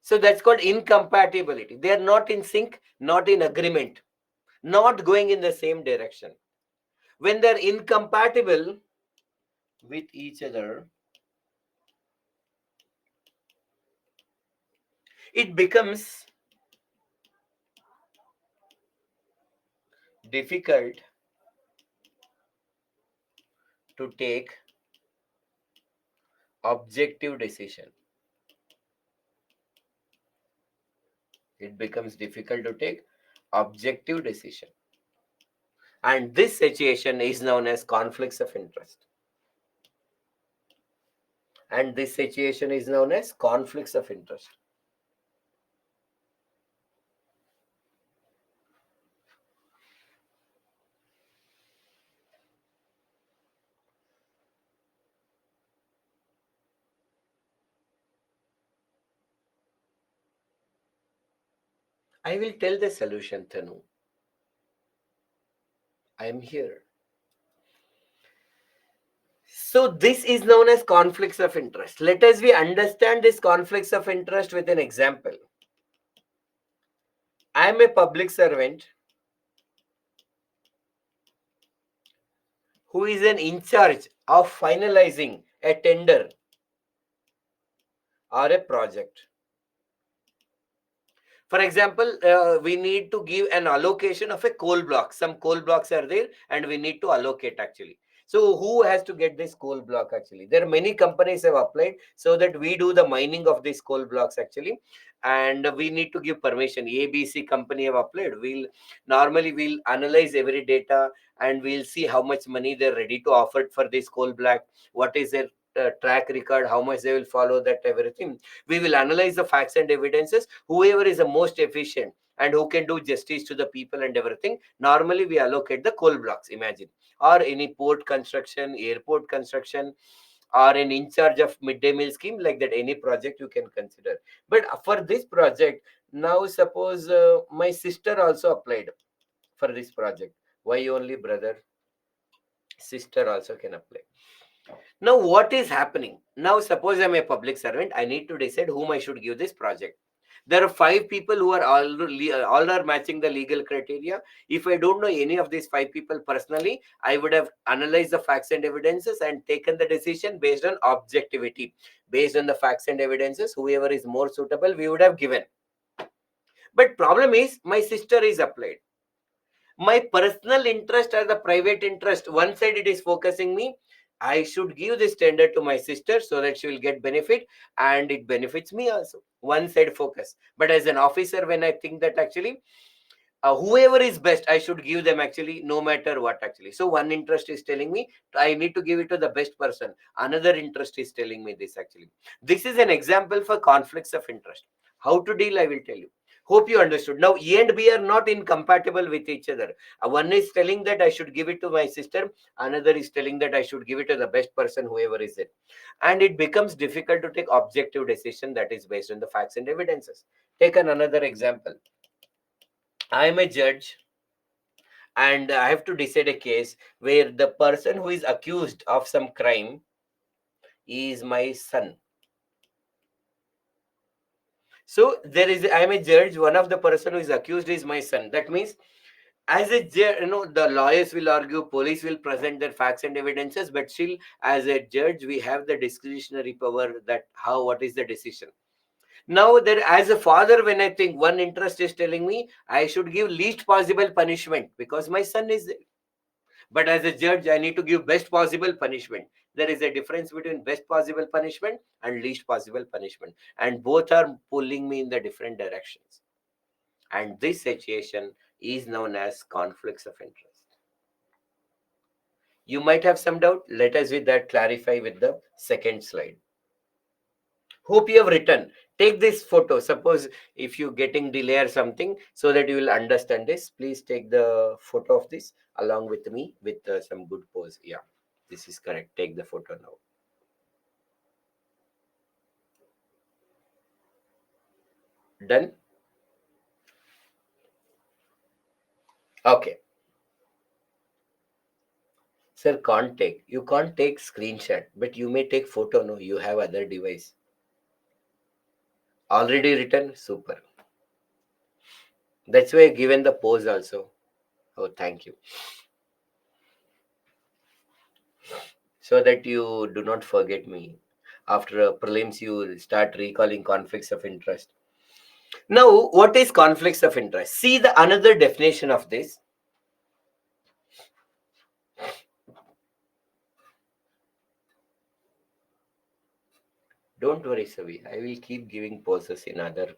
So that's called incompatibility. They are not in sync, not in agreement, not going in the same direction. When they're incompatible with each other, it becomes difficult to take objective decision. It becomes difficult to take objective decision. And this situation is known as conflicts of interest. And this situation is known as conflicts of interest. I will tell the solution, Tanu. I am here. So this is known as conflicts of interest. Let us we understand this conflicts of interest with an example. I am a public servant who is in charge of finalizing a tender or a project. For example, we need to give an allocation of a coal block. Some coal blocks are there and we need to allocate actually. So who has to get this coal block actually? There are many companies have applied so that we do the mining of these coal blocks actually. And we need to give permission. ABC company have applied. We'll analyze every data and we'll see how much money they're ready to offer for this coal block. What is their track record, how much they will follow that, everything. We will analyze the facts and evidences. Whoever is the most efficient and who can do justice to the people and everything, normally we allocate the coal blocks, imagine, or any port construction, airport construction, or an in charge of midday meal scheme, like that, any project you can consider. But for this project, now suppose my sister also applied for this project. Why only brother? Sister also can apply. Now, what is happening? Now, suppose I'm a public servant, I need to decide whom I should give this project. There are 5 people who are all are matching the legal criteria. If I don't know any of these 5 people personally, I would have analyzed the facts and evidences and taken the decision based on objectivity. Based on the facts and evidences, whoever is more suitable, we would have given. But problem is, my sister is applied. My personal interest or the private interest, one side it is focusing me. I should give this tender to my sister so that she will get benefit and it benefits me also. One side focus. But as an officer, when I think that actually whoever is best, I should give them actually, no matter what actually. So one interest is telling me I need to give it to the best person. Another interest is telling me this actually. This is an example for conflicts of interest. How to deal, I will tell you. Hope you understood. Now, A and B are not incompatible with each other. One is telling that I should give it to my sister. Another is telling that I should give it to the best person, whoever is it. And it becomes difficult to take objective decision that is based on the facts and evidences. Take another example. I am a judge and I have to decide a case where the person who is accused of some crime is my son. So I am a judge. One of the person who is accused is my son. That means, as a judge, the lawyers will argue, police will present their facts and evidences, but still, as a judge, we have the discretionary power that what is the decision. Now, there as a father, when I think one interest is telling me I should give least possible punishment because my son is there. But as a judge, I need to give best possible punishment. There is a difference between best possible punishment and least possible punishment. And both are pulling me in the different directions. And this situation is known as conflicts of interest. You might have some doubt. Let us with that clarify with the second slide. Hope you have written. Take this photo. Suppose if you getting delay or something, so that you will understand this, please take the photo of this along with me with some good pose. Yeah, this is correct. Take the photo now. Done? Okay. Sir, can't take. You can't take screenshot, but you may take photo. No, you have other device. Already written? Super. That's why I given the pose also. Oh, thank you. So that you do not forget me. After prelims, you start recalling conflicts of interest. Now, what is conflicts of interest? See the another definition of this. Don't worry, Savi. I will keep giving poses in other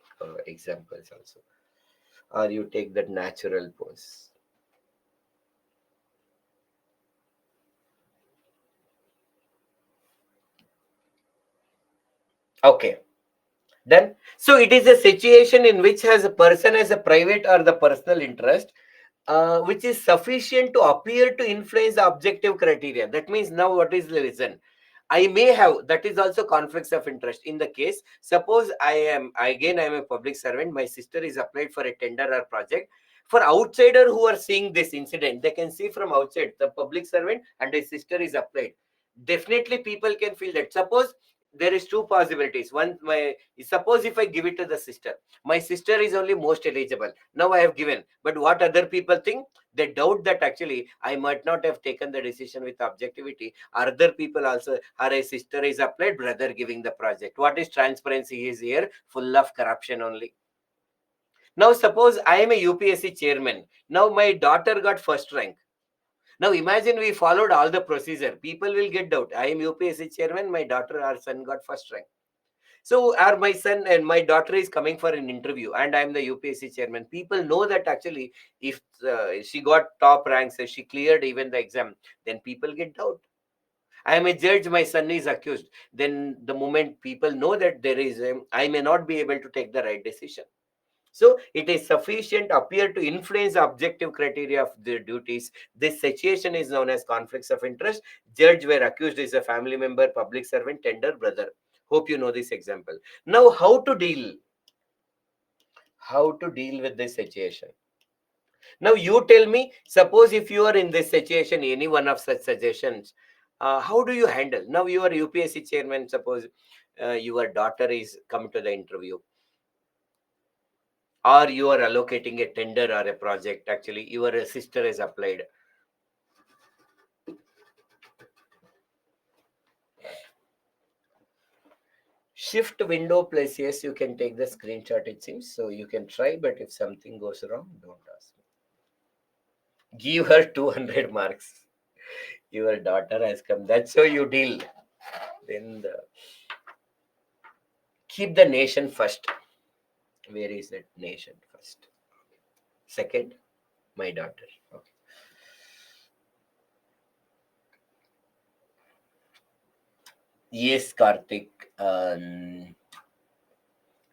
examples also. Or you take that natural pose. Okay. Done. So it is a situation in which has a person has a private or the personal interest, which is sufficient to appear to influence the objective criteria. That means now what is the reason? I may have, that is also conflicts of interest. In the case, suppose I am a public servant. My sister is applied for a tender or project. For outsider who are seeing this incident, they can see from outside the public servant and his sister is applied. Definitely, people can feel that. Suppose there is two possibilities. One, my suppose if I give it to the sister, my sister is only most eligible. Now I have given, but what other people think? They doubt that actually I might not have taken the decision with objectivity. Other people also, or a sister is applied, brother giving the project. What is transparency is here? Full of corruption only. Now suppose I am a UPSC chairman. Now my daughter got first rank. Now imagine we followed all the procedure. People will get doubt. I am UPSC chairman. My daughter or son got first rank. So, are my son and my daughter is coming for an interview, and I'm the UPSC chairman. People know that actually, if she got top ranks, she cleared even the exam, then people get doubt. I am a judge. My son is accused. Then the moment people know that there is, I may not be able to take the right decision. So it is sufficient appear to influence the objective criteria of their duties. This situation is known as conflicts of interest. Judge where accused is a family member, public servant, tender, brother. Hope you know this example. Now, how to deal? How to deal with this situation? Now, you tell me. Suppose if you are in this situation, any one of such suggestions, how do you handle? Now, you are UPSC chairman. Suppose your daughter is come to the interview, or you are allocating a tender or a project. Actually, your sister is applied. Shift window plus yes, you can take the screenshot, it seems. So you can try, but if something goes wrong, don't ask me. Give her 200 marks. Your daughter has come. That's how you deal. Then keep the nation first. Where is that nation first? Second, my daughter. Okay. Yes, Karthik.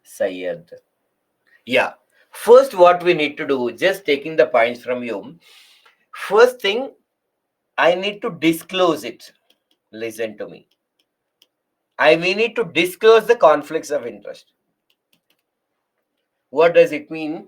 Sayed. Yeah. First, what we need to do, just taking the points from you. First thing, I need to disclose it. Listen to me. We need to disclose the conflicts of interest. What does it mean?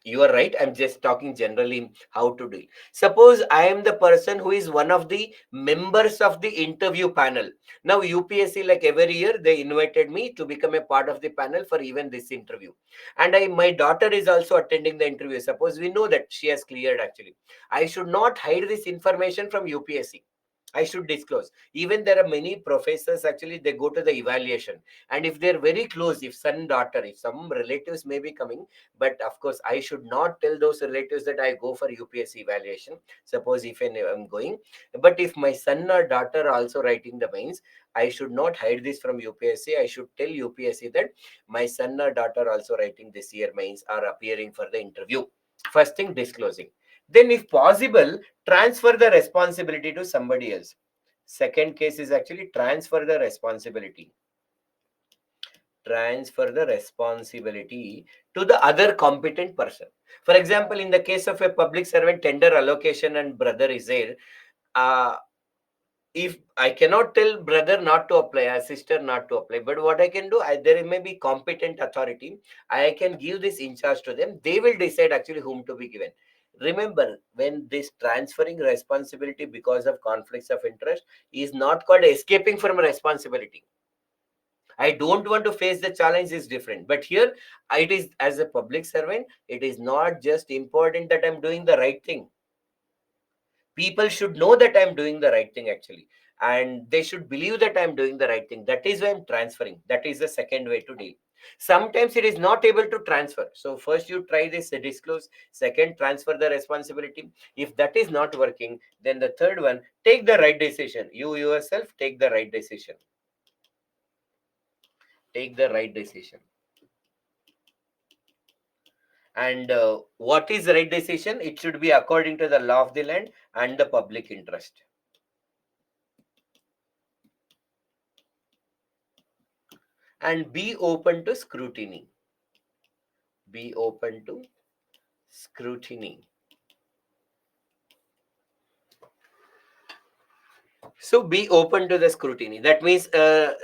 You are right. I'm just talking generally how to do it. Suppose I am the person who is one of the members of the interview panel. Now, UPSC, like every year, they invited me to become a part of the panel for even this interview. And my daughter is also attending the interview. Suppose we know that she has cleared actually. I should not hide this information from UPSC. I should disclose. Even there are many professors actually, they go to the evaluation. And if they're very close, if son, daughter, if some relatives may be coming, but of course, I should not tell those relatives that I go for UPSC evaluation. Suppose if I'm going, but if my son or daughter are also writing the mains, I should not hide this from UPSC. I should tell UPSC that my son or daughter also writing this year mains are appearing for the interview. First thing, disclosing. Then, if possible, transfer the responsibility to somebody else. Second case is actually transfer the responsibility. Transfer the responsibility to the other competent person. For example, in the case of a public servant, tender allocation and brother is there. Uh, if I cannot tell brother not to apply, or sister not to apply, but what I can do, there may be competent authority. I can give this in charge to them. They will decide actually whom to be given. Remember, when this transferring responsibility because of conflicts of interest is not called escaping from responsibility. I don't want to face the challenge is different. But here, it is as a public servant, it is not just important that I'm doing the right thing. People should know that I'm doing the right thing actually. And they should believe that I'm doing the right thing. That is why I'm transferring. That is the second way to deal. Sometimes it is not able to transfer. So first you try this disclose, second transfer the responsibility. If that is not working, then the third one, take the right decision. You yourself take the right decision. Take the right decision. And what is the right decision? It should be according to the law of the land and the public interest. And be open to scrutiny. Be open to scrutiny. So be open to the scrutiny. That means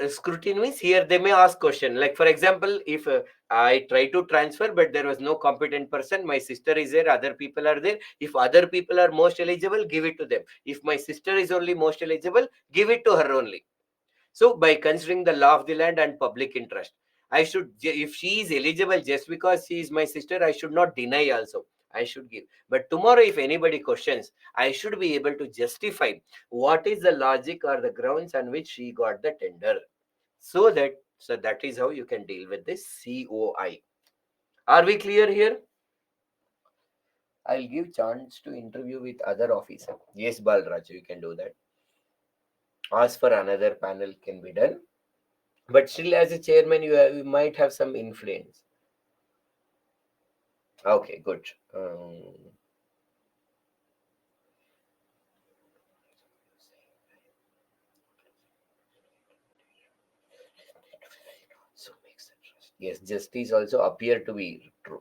scrutiny means here they may ask question. Like for example, if I try to transfer but there was no competent person, my sister is there, other people are there. If other people are most eligible, give it to them. If my sister is only most eligible, give it to her only. So by considering the law of the land and public interest, I should, if she is eligible just because she is my sister, I should not deny also. I should give. But tomorrow, if anybody questions, I should be able to justify what is the logic or the grounds on which she got the tender. So that is how you can deal with this COI. Are we clear here? I'll give chance to interview with other officer. Yes, Balraj, you can do that. Ask for another panel can be done. But still, as a chairman, you might have some influence. Okay, good. So makes sense. Yes, justice also appear to be true.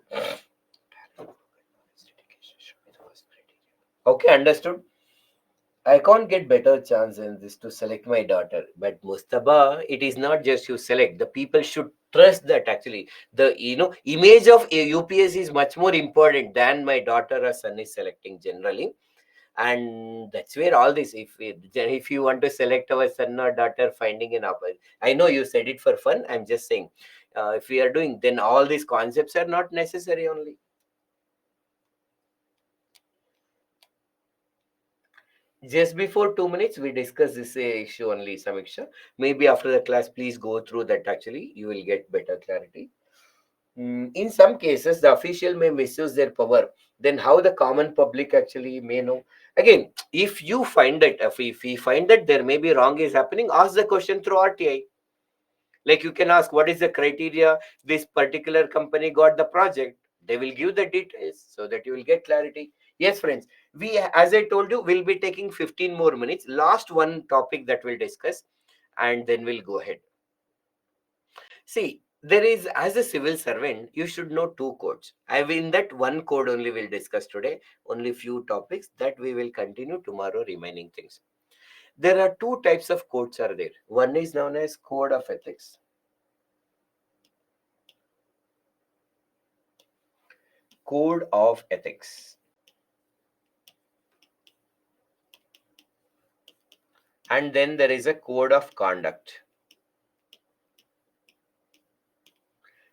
Okay, understood. I can't get better chance than this to select my daughter. But Mustaba, it is not just you select. The people should trust that actually. The image of a UPS is much more important than my daughter or son is selecting generally. And that's where all this, if you want to select our son or daughter finding an opportunity, I know you said it for fun, I'm just saying, if we are doing, then all these concepts are not necessary only. Just before 2 minutes we discuss this issue only, Samiksha. Maybe after the class please go through that, actually you will get better clarity. In some cases, the official may misuse their power. Then how the common public actually may know? Again, if you find that, if we find that there may be wrong is happening, ask the question through RTI. Like you can ask, what is the criteria this particular company got the project? They will give the details so that you will get clarity. Yes, friends, we, as I told you, will be taking 15 more minutes. Last one topic that we'll discuss, and then we'll go ahead. See, there is, as a civil servant, you should know two codes. I will, in that one code only we'll discuss today, only few topics that we will continue tomorrow, remaining things. There are two types of codes are there. One is known as code of ethics. Code of ethics. And then there is a code of conduct.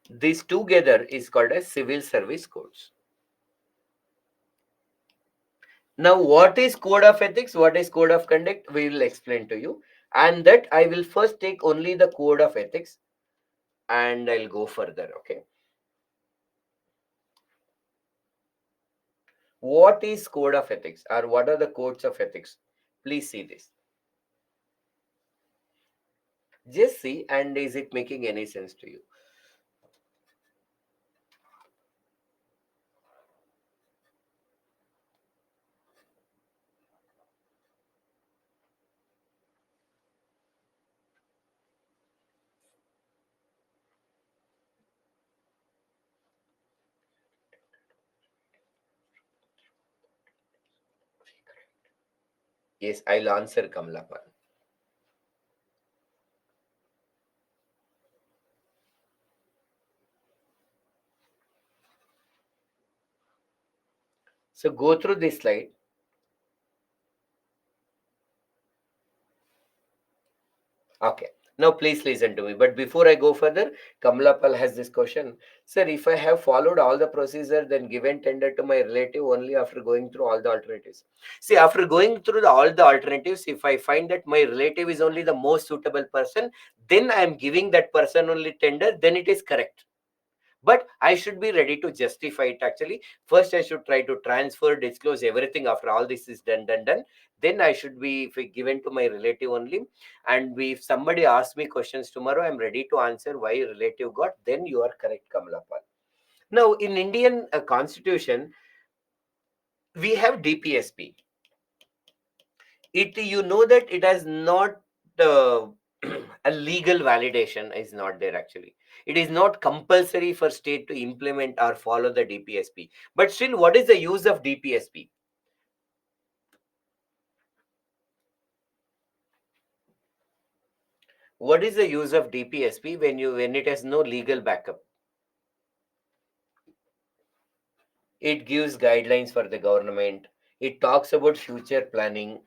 These together is called as civil service codes. Now, what is code of ethics? What is code of conduct? We will explain to you. And that I will first take only the code of ethics and I'll go further. Okay. What is code of ethics or what are the codes of ethics? Please see this. Just see, and is it making any sense to you? Yes, I'll answer Kamlapan. So go through this slide. Okay. Now please listen to me. But before I go further, Kamalapal has this question. Sir, if I have followed all the procedure, then given tender to my relative only after going through all the alternatives. See, after going through all the alternatives, if I find that my relative is only the most suitable person, then I am giving that person only tender, then it is correct. But I should be ready to justify it actually. First, I should try to transfer, disclose everything after all this is done. Then I should be given to my relative only. And if somebody asks me questions tomorrow, I'm ready to answer why relative got, then you are correct, Kamalapal. Now, in Indian constitution, we have DPSP. It, you know that it has not uh, a legal validation is not there actually. It is not compulsory for state to implement or follow the DPSP. But still, what is the use of DPSP? What is the use of DPSP when it has no legal backup? It gives guidelines for the government. It talks about future planning.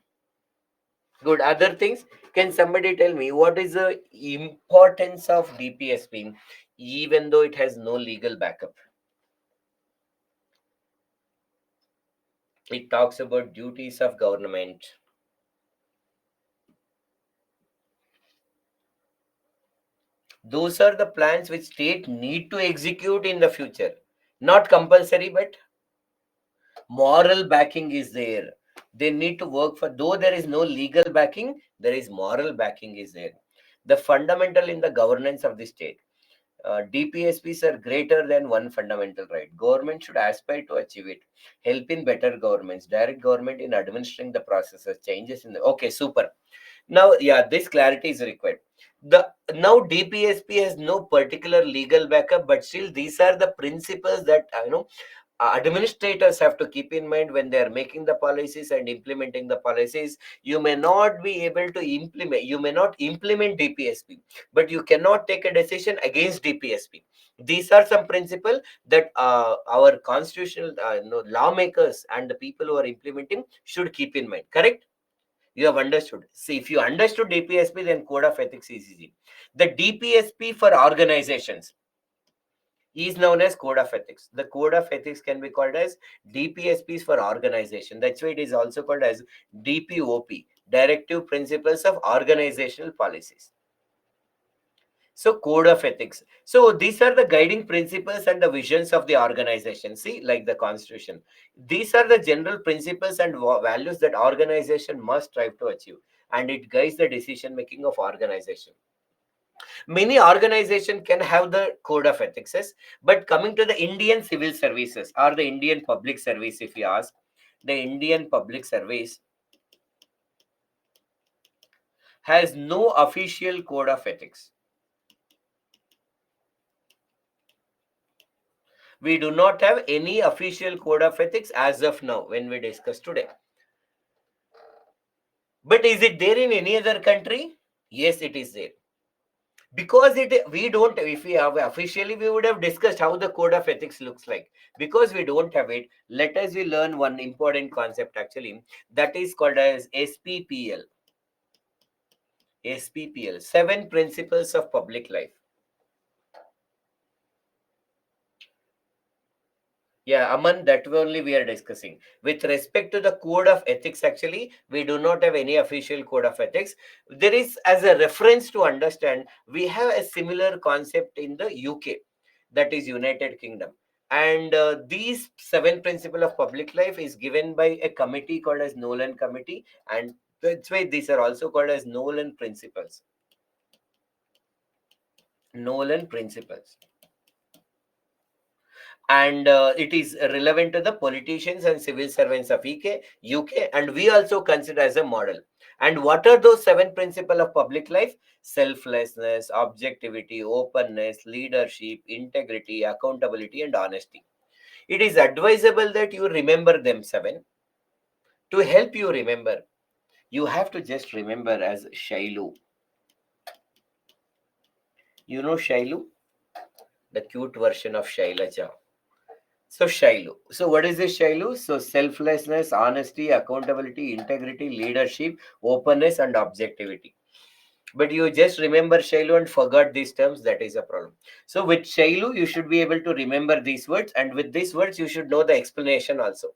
Good. Other things, can somebody tell me what is the importance of DPSP even though it has no legal backup? It talks about duties of government. Those are the plans which state need to execute in the future. Not compulsory, but moral backing is there. They need to work for, though there is no legal backing, there is moral backing is there. The fundamental in the governance of the state. DPSPs are greater than one fundamental right. Government should aspire to achieve it. Help in better governments, direct government in administering the processes, changes in the. Okay, super. Now, yeah, this clarity is required. The now DPSP has no particular legal backup, but still these are the principles that administrators have to keep in mind when they are making the policies and implementing the policies. You may not be able to implement, you may not implement DPSP, but you cannot take a decision against DPSP. These are some principles that our constitutional lawmakers and the people who are implementing should keep in mind. Correct? You have understood. See, if you understood DPSP, then code of ethics is easy. The DPSP for organizations is known as code of ethics. The code of ethics can be called as DPSPs for organization. That's why it is also called as DPOP, Directive Principles of Organizational Policies. So, code of ethics. So, these are the guiding principles and the visions of the organization. See, like the constitution. These are the general principles and values that organization must strive to achieve. And it guides the decision making of organization. Many organization can have the code of ethics, yes, but coming to the Indian civil services or the Indian public service, if you ask, the Indian public service has no official code of ethics. We do not have any official code of ethics as of now when we discuss today. But is it there in any other country? Yes, it is there. Because it we don't, if we have officially, we would have discussed how the code of ethics looks like. Because we don't have it, let us we learn one important concept actually, that is called as SPPL, seven principles of public life. Yeah, Aman, that only we are discussing. With respect to the code of ethics, actually, we do not have any official code of ethics. There is, as a reference to understand, we have a similar concept in the UK, that is United Kingdom. And these seven principles of public life is given by a committee called as Nolan Committee, and that's why these are also called as Nolan Principles. Nolan Principles. And it is relevant to the politicians and civil servants of UK, and we also consider as a model. And what are those seven principles of public life? Selflessness, objectivity, openness, leadership, integrity, accountability, and honesty. It is advisable that you remember them seven. To help you remember, you have to just remember as Shailu. You know Shailu, the cute version of Shailaja. So Shailu. So what is this Shailu? So selflessness, honesty, accountability, integrity, leadership, openness, and objectivity. But you just remember Shailu and forgot these terms. That is a problem. So with Shailu, you should be able to remember these words, and with these words, you should know the explanation also.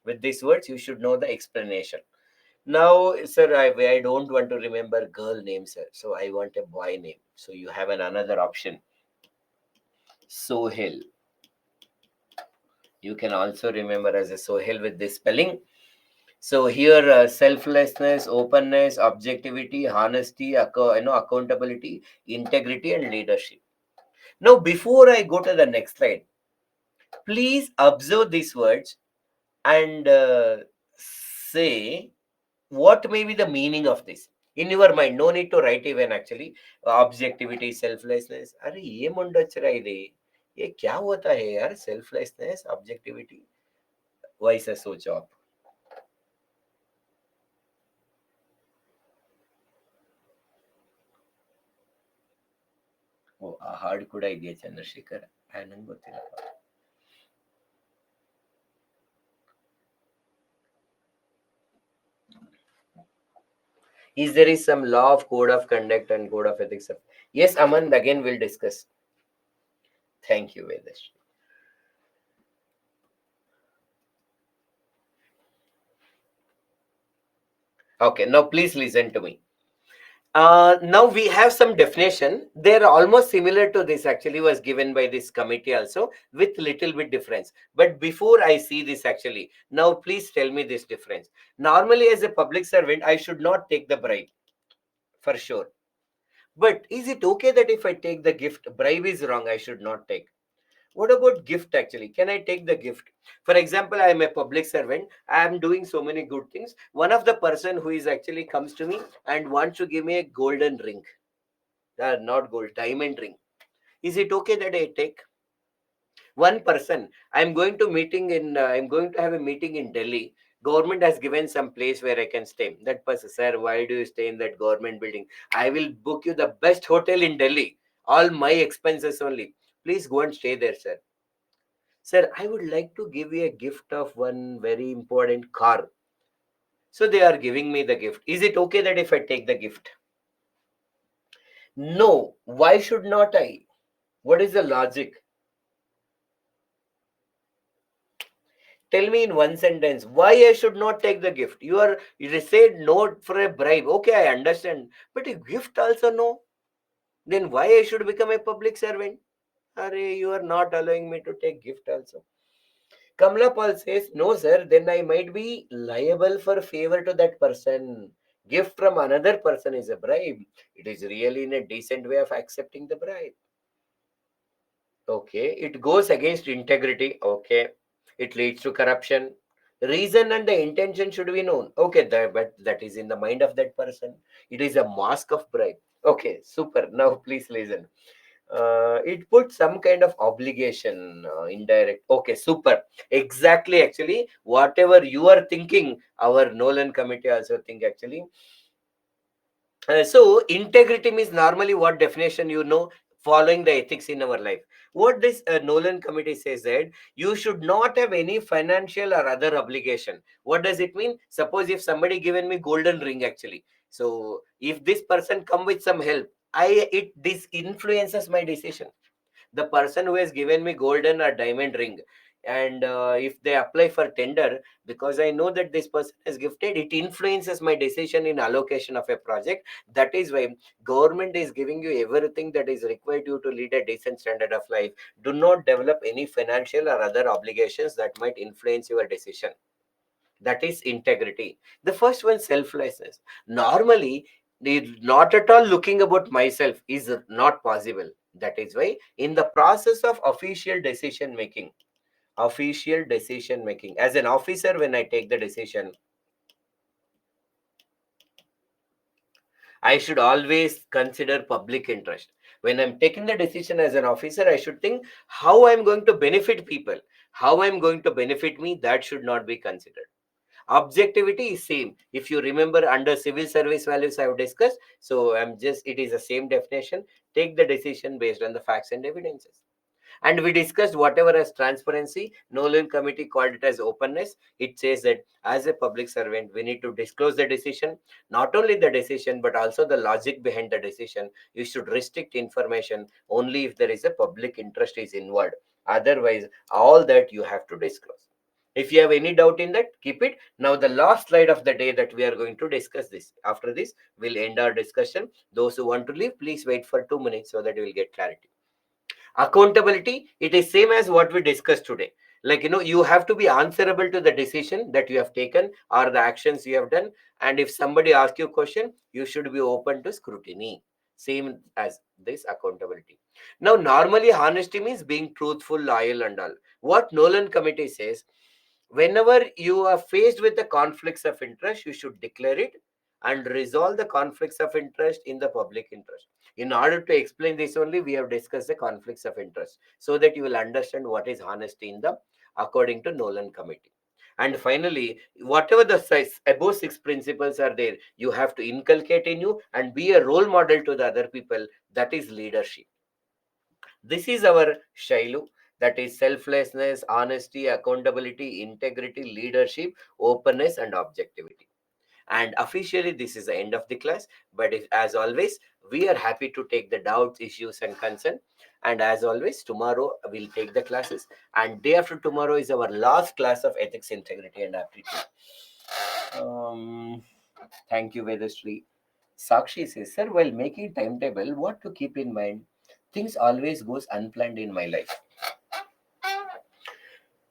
With these words, you should know the explanation. Now, sir, I don't want to remember girl name, sir. So I want a boy name. So you have another option. Sohel. You can also remember as a Sohel with this spelling. So here, selflessness, openness, objectivity, honesty, accountability, integrity, and leadership. Now, before I go to the next slide, please observe these words and say what may be the meaning of this in your mind. No need to write even actually. Objectivity, selflessness. अरे ये मुंडचरा इधे ये क्या होता है यार? Selflessness, objectivity. वैसा सोचो आप. ಓ ಆ ಹಾಡು ಕೂಡ ಇದೆಯಾ ಚಂದ್ರಶೇಖರ್? ನಂಗೆ ಗೊತ್ತಿಲ್ಲಪ್ಪ. Is there is some law of code of conduct and code of ethics? Yes, Aman, again we'll discuss. Thank you, Vedash. Okay, now please listen to me. Now we have some definition. They're almost similar to this actually was given by this committee also with little bit difference. But before I see this actually, now please tell me this difference. Normally as a public servant, I should not take the bribe for sure. But is it okay that if I take the gift, bribe is wrong, I should not take? What about gift actually? Can I take the gift? For example, I am a public servant. I am doing so many good things. One of the person who is actually comes to me and wants to give me a golden ring. Not gold, diamond ring. Is it okay that I take? One person, I'm going to meeting in, I'm going to have a meeting in Delhi. Government has given some place where I can stay. That person, sir, why do you stay in that government building? I will book you the best hotel in Delhi. All my expenses only. Please go and stay there, sir. Sir, I would like to give you a gift of one very important car. So they are giving me the gift. Is it okay that if I take the gift? No. Why should not I? What is the logic? Tell me in one sentence why I should not take the gift. You said no for a bribe. Okay, I understand. But a gift also no. Then why I should become a public servant? Are you are not allowing me to take gift also. Kamla Paul says, no, sir, then I might be liable for favor to that person. Gift from another person is a bribe. It is really in a decent way of accepting the bribe. Okay. It goes against integrity. Okay. It leads to corruption. Reason and the intention should be known. Okay, but that is in the mind of that person. It is a mask of bribe. Okay, super. Now please listen. It puts some kind of obligation, indirect. Okay, super. Exactly, actually, whatever you are thinking, our Nolan committee also think actually. So integrity means normally what definition you know, following the ethics in our life. What this Nolan committee says that you should not have any financial or other obligation. What does it mean? Suppose if somebody given me golden ring actually, so if this person come with some help, this influences my decision. The person who has given me golden or diamond ring, and if they apply for tender, because I know that this person has gifted, it influences my decision in allocation of a project. That is why government is giving you everything that is required you to lead a decent standard of life. Do not develop any financial or other obligations that might influence your decision. That is integrity. The first one, selflessness. Normally, not at all looking about myself is not possible. That is why in the process of official decision making, as an officer, when I take the decision, I should always consider public interest. When I'm taking the decision as an officer, I should think how I'm going to benefit people, how I'm going to benefit me. That should not be considered. Objectivity is same. If you remember under civil service values I have discussed, so it is the same definition. Take the decision based on the facts and evidences. And we discussed whatever as transparency. Nolan committee called it as openness. It says that as a public servant, we need to disclose the decision, not only the decision, but also the logic behind the decision. You should restrict information only if there is a public interest is involved. Otherwise, all that you have to disclose. If you have any doubt in that, keep it. Now, the last slide of the day that we are going to discuss this. After this, we'll end our discussion. Those who want to leave, please wait for 2 minutes so that you will get clarity. Accountability, it is same as what we discussed today. Like, you have to be answerable to the decision that you have taken or the actions you have done. And if somebody asks you a question, you should be open to scrutiny. Same as this accountability. Now, normally honesty means being truthful, loyal, and all. What Nolan committee says, whenever you are faced with the conflicts of interest, you should declare it and resolve the conflicts of interest in the public interest. In order to explain this only, we have discussed the conflicts of interest so that you will understand what is honesty in the according to Nolan committee. And finally, whatever the above six principles are there, you have to inculcate in you and be a role model to the other people. That is leadership. This is our Shailu. That is selflessness, honesty, accountability, integrity, leadership, openness, and objectivity. And officially, this is the end of the class. But if, as always, we are happy to take the doubts, issues, and concern. And as always, tomorrow we'll take the classes. And day after tomorrow is our last class of ethics, integrity, and aptitude. Um, Thank you, Vedashree. Sakshi says, sir, while making timetable, what to keep in mind? Things always goes unplanned in my life.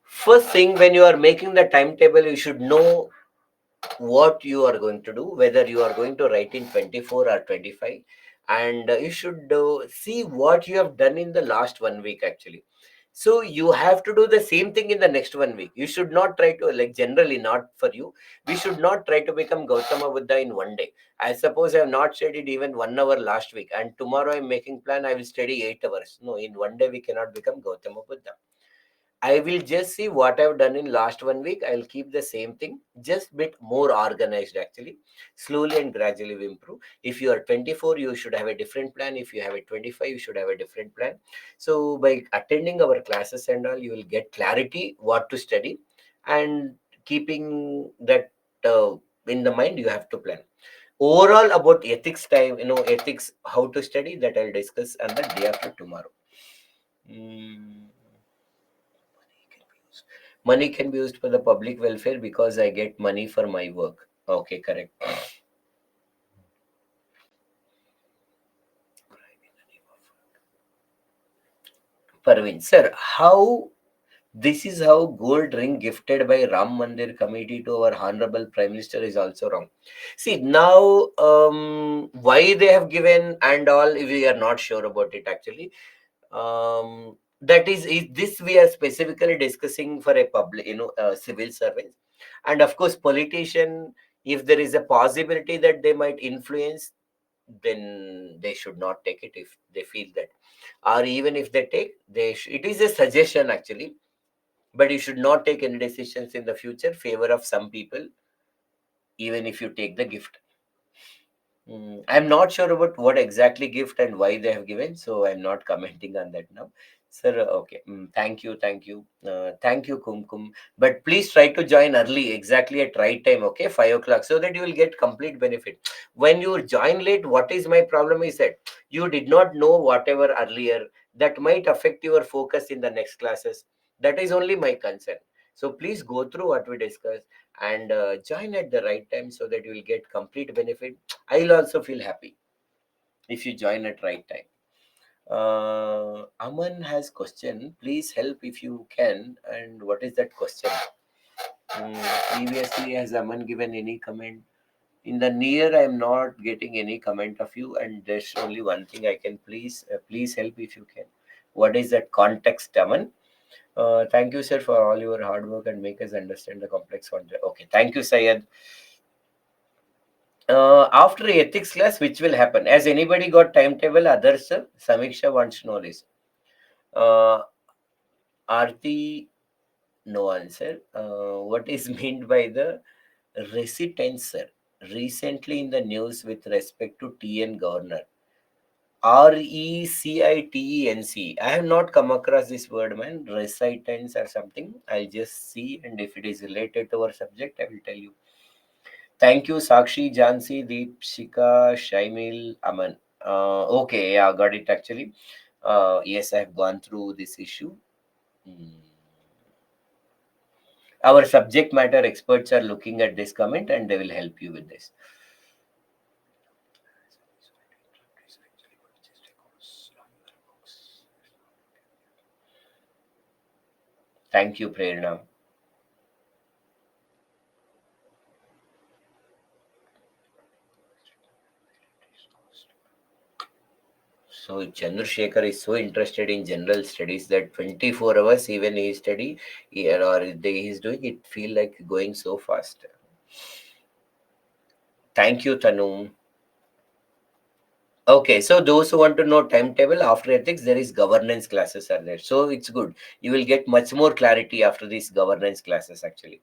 First thing, when you are making the timetable, you should know what you are going to do, whether you are going to write in 24 or 25. And you should see what you have done in the last 1 week actually. So you have to do the same thing in the next 1 week. You should not try to, like, generally not for you, we should not try to become Gautama Buddha in one day. I suppose I have not studied even 1 hour last week, and tomorrow I'm making plan I will study 8 hours. No, in one day we cannot become Gautama Buddha. I will just see what I've done in last 1 week. I'll keep the same thing, just bit more organized actually. Slowly and gradually we improve. If you are 24, you should have a different plan. If you have a 25, you should have a different plan. So by attending our classes and all, you will get clarity what to study, and keeping that in the mind, you have to plan. Overall about ethics time, ethics, how to study, that I'll discuss on the day after tomorrow. Mm. Money can be used for the public welfare because I get money for my work. Okay, correct. Parveen, sir, how this is how gold ring gifted by Ram Mandir committee to our honorable Prime Minister is also wrong. See, now, why they have given and all, we are not sure about it actually. That is this we are specifically discussing for a public, civil servant. And of course, politician, if there is a possibility that they might influence, then they should not take it if they feel that. Or even if they take, it is a suggestion actually, but you should not take any decisions in the future favor of some people, even if you take the gift. I'm not sure about what exactly gift and why they have given, so I'm not commenting on that now. Sir, okay. Thank you, thank you, Kumkum. But please try to join early, exactly at right time, okay, 5 o'clock, so that you will get complete benefit. When you join late, what is my problem is that you did not know whatever earlier, that might affect your focus in the next classes. That is only my concern. So please go through what we discussed and join at the right time so that you will get complete benefit. I'll also feel happy if you join at right time. Aman has question. Please help if you can. And what is that question? Previously, has Aman given any comment? In the near, I am not getting any comment of you, and there's only one thing I can please help if you can. What is that context, Aman? Thank you, sir, for all your hard work and make us understand the complex concept. Okay, thank you, Syed. After ethics class, which will happen? Has anybody got timetable? Others, sir? Samiksha wants to know this. Uh, Aarti, no answer. What is meant by the residence, sir? Recently in the news with respect to TN governor. RECITENC. I have not come across this word, man. Recitance or something. I'll just see, and if it is related to our subject, I will tell you. Thank you, Sakshi, Jansi, Deepshika, Shaimil, Aman. Okay, yeah, got it actually. Yes, I have gone through this issue. Hmm. Our subject matter experts are looking at this comment and they will help you with this. Thank you, Prerna. So Chandrasekhar is so interested in general studies that 24 hours even he study or he is doing it feel like going so fast. Thank you, Tanu. Okay, so those who want to know timetable after ethics, there is governance classes are there. So it's good. You will get much more clarity after these governance classes actually.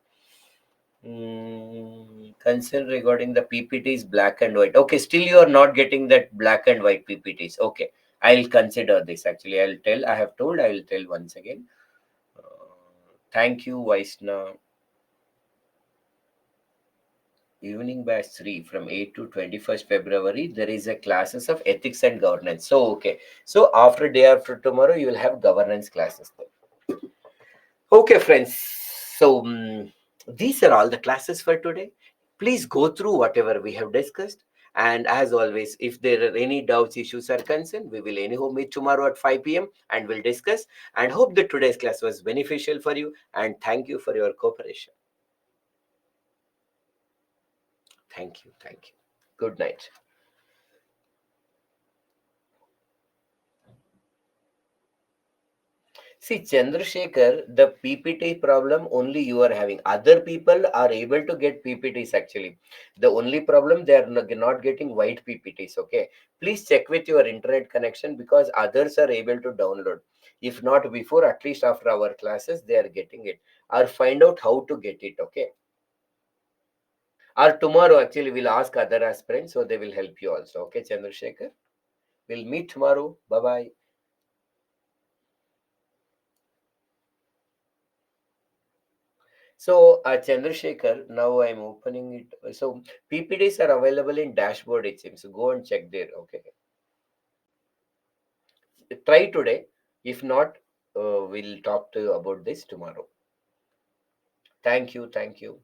Concern regarding the PPTs black and white. Okay, still you are not getting that black and white PPTs. Okay, I'll consider this actually. I'll tell. I have told. I will tell once again. Thank you, Vaishna. Evening batch 3 from 8 to 21st February. There is a classes of ethics and governance. So okay. So after day after tomorrow, you will have governance classes. Okay, friends. So these are all the classes for today. Please go through whatever we have discussed. And as always, if there are any doubts, issues, or concern, we will anyhow meet tomorrow at 5 p.m. and we'll discuss. And hope that today's class was beneficial for you. And thank you for your cooperation. Thank you. Thank you. Good night. See, Chandrasekhar, the PPT problem only you are having. Other people are able to get PPTs actually. The only problem they are not getting white PPTs. Okay. Please check with your internet connection because others are able to download. If not before, at least after our classes, they are getting it. Or find out how to get it. Okay. Or tomorrow, actually, we'll ask other aspirants so they will help you also. Okay, Chandrasekhar. We'll meet tomorrow. Bye bye. So, Chandrasekhar, now I'm opening it. So, PPTs are available in dashboard, it seems. So, go and check there. Okay. Try today. If not, we'll talk to you about this tomorrow. Thank you. Thank you.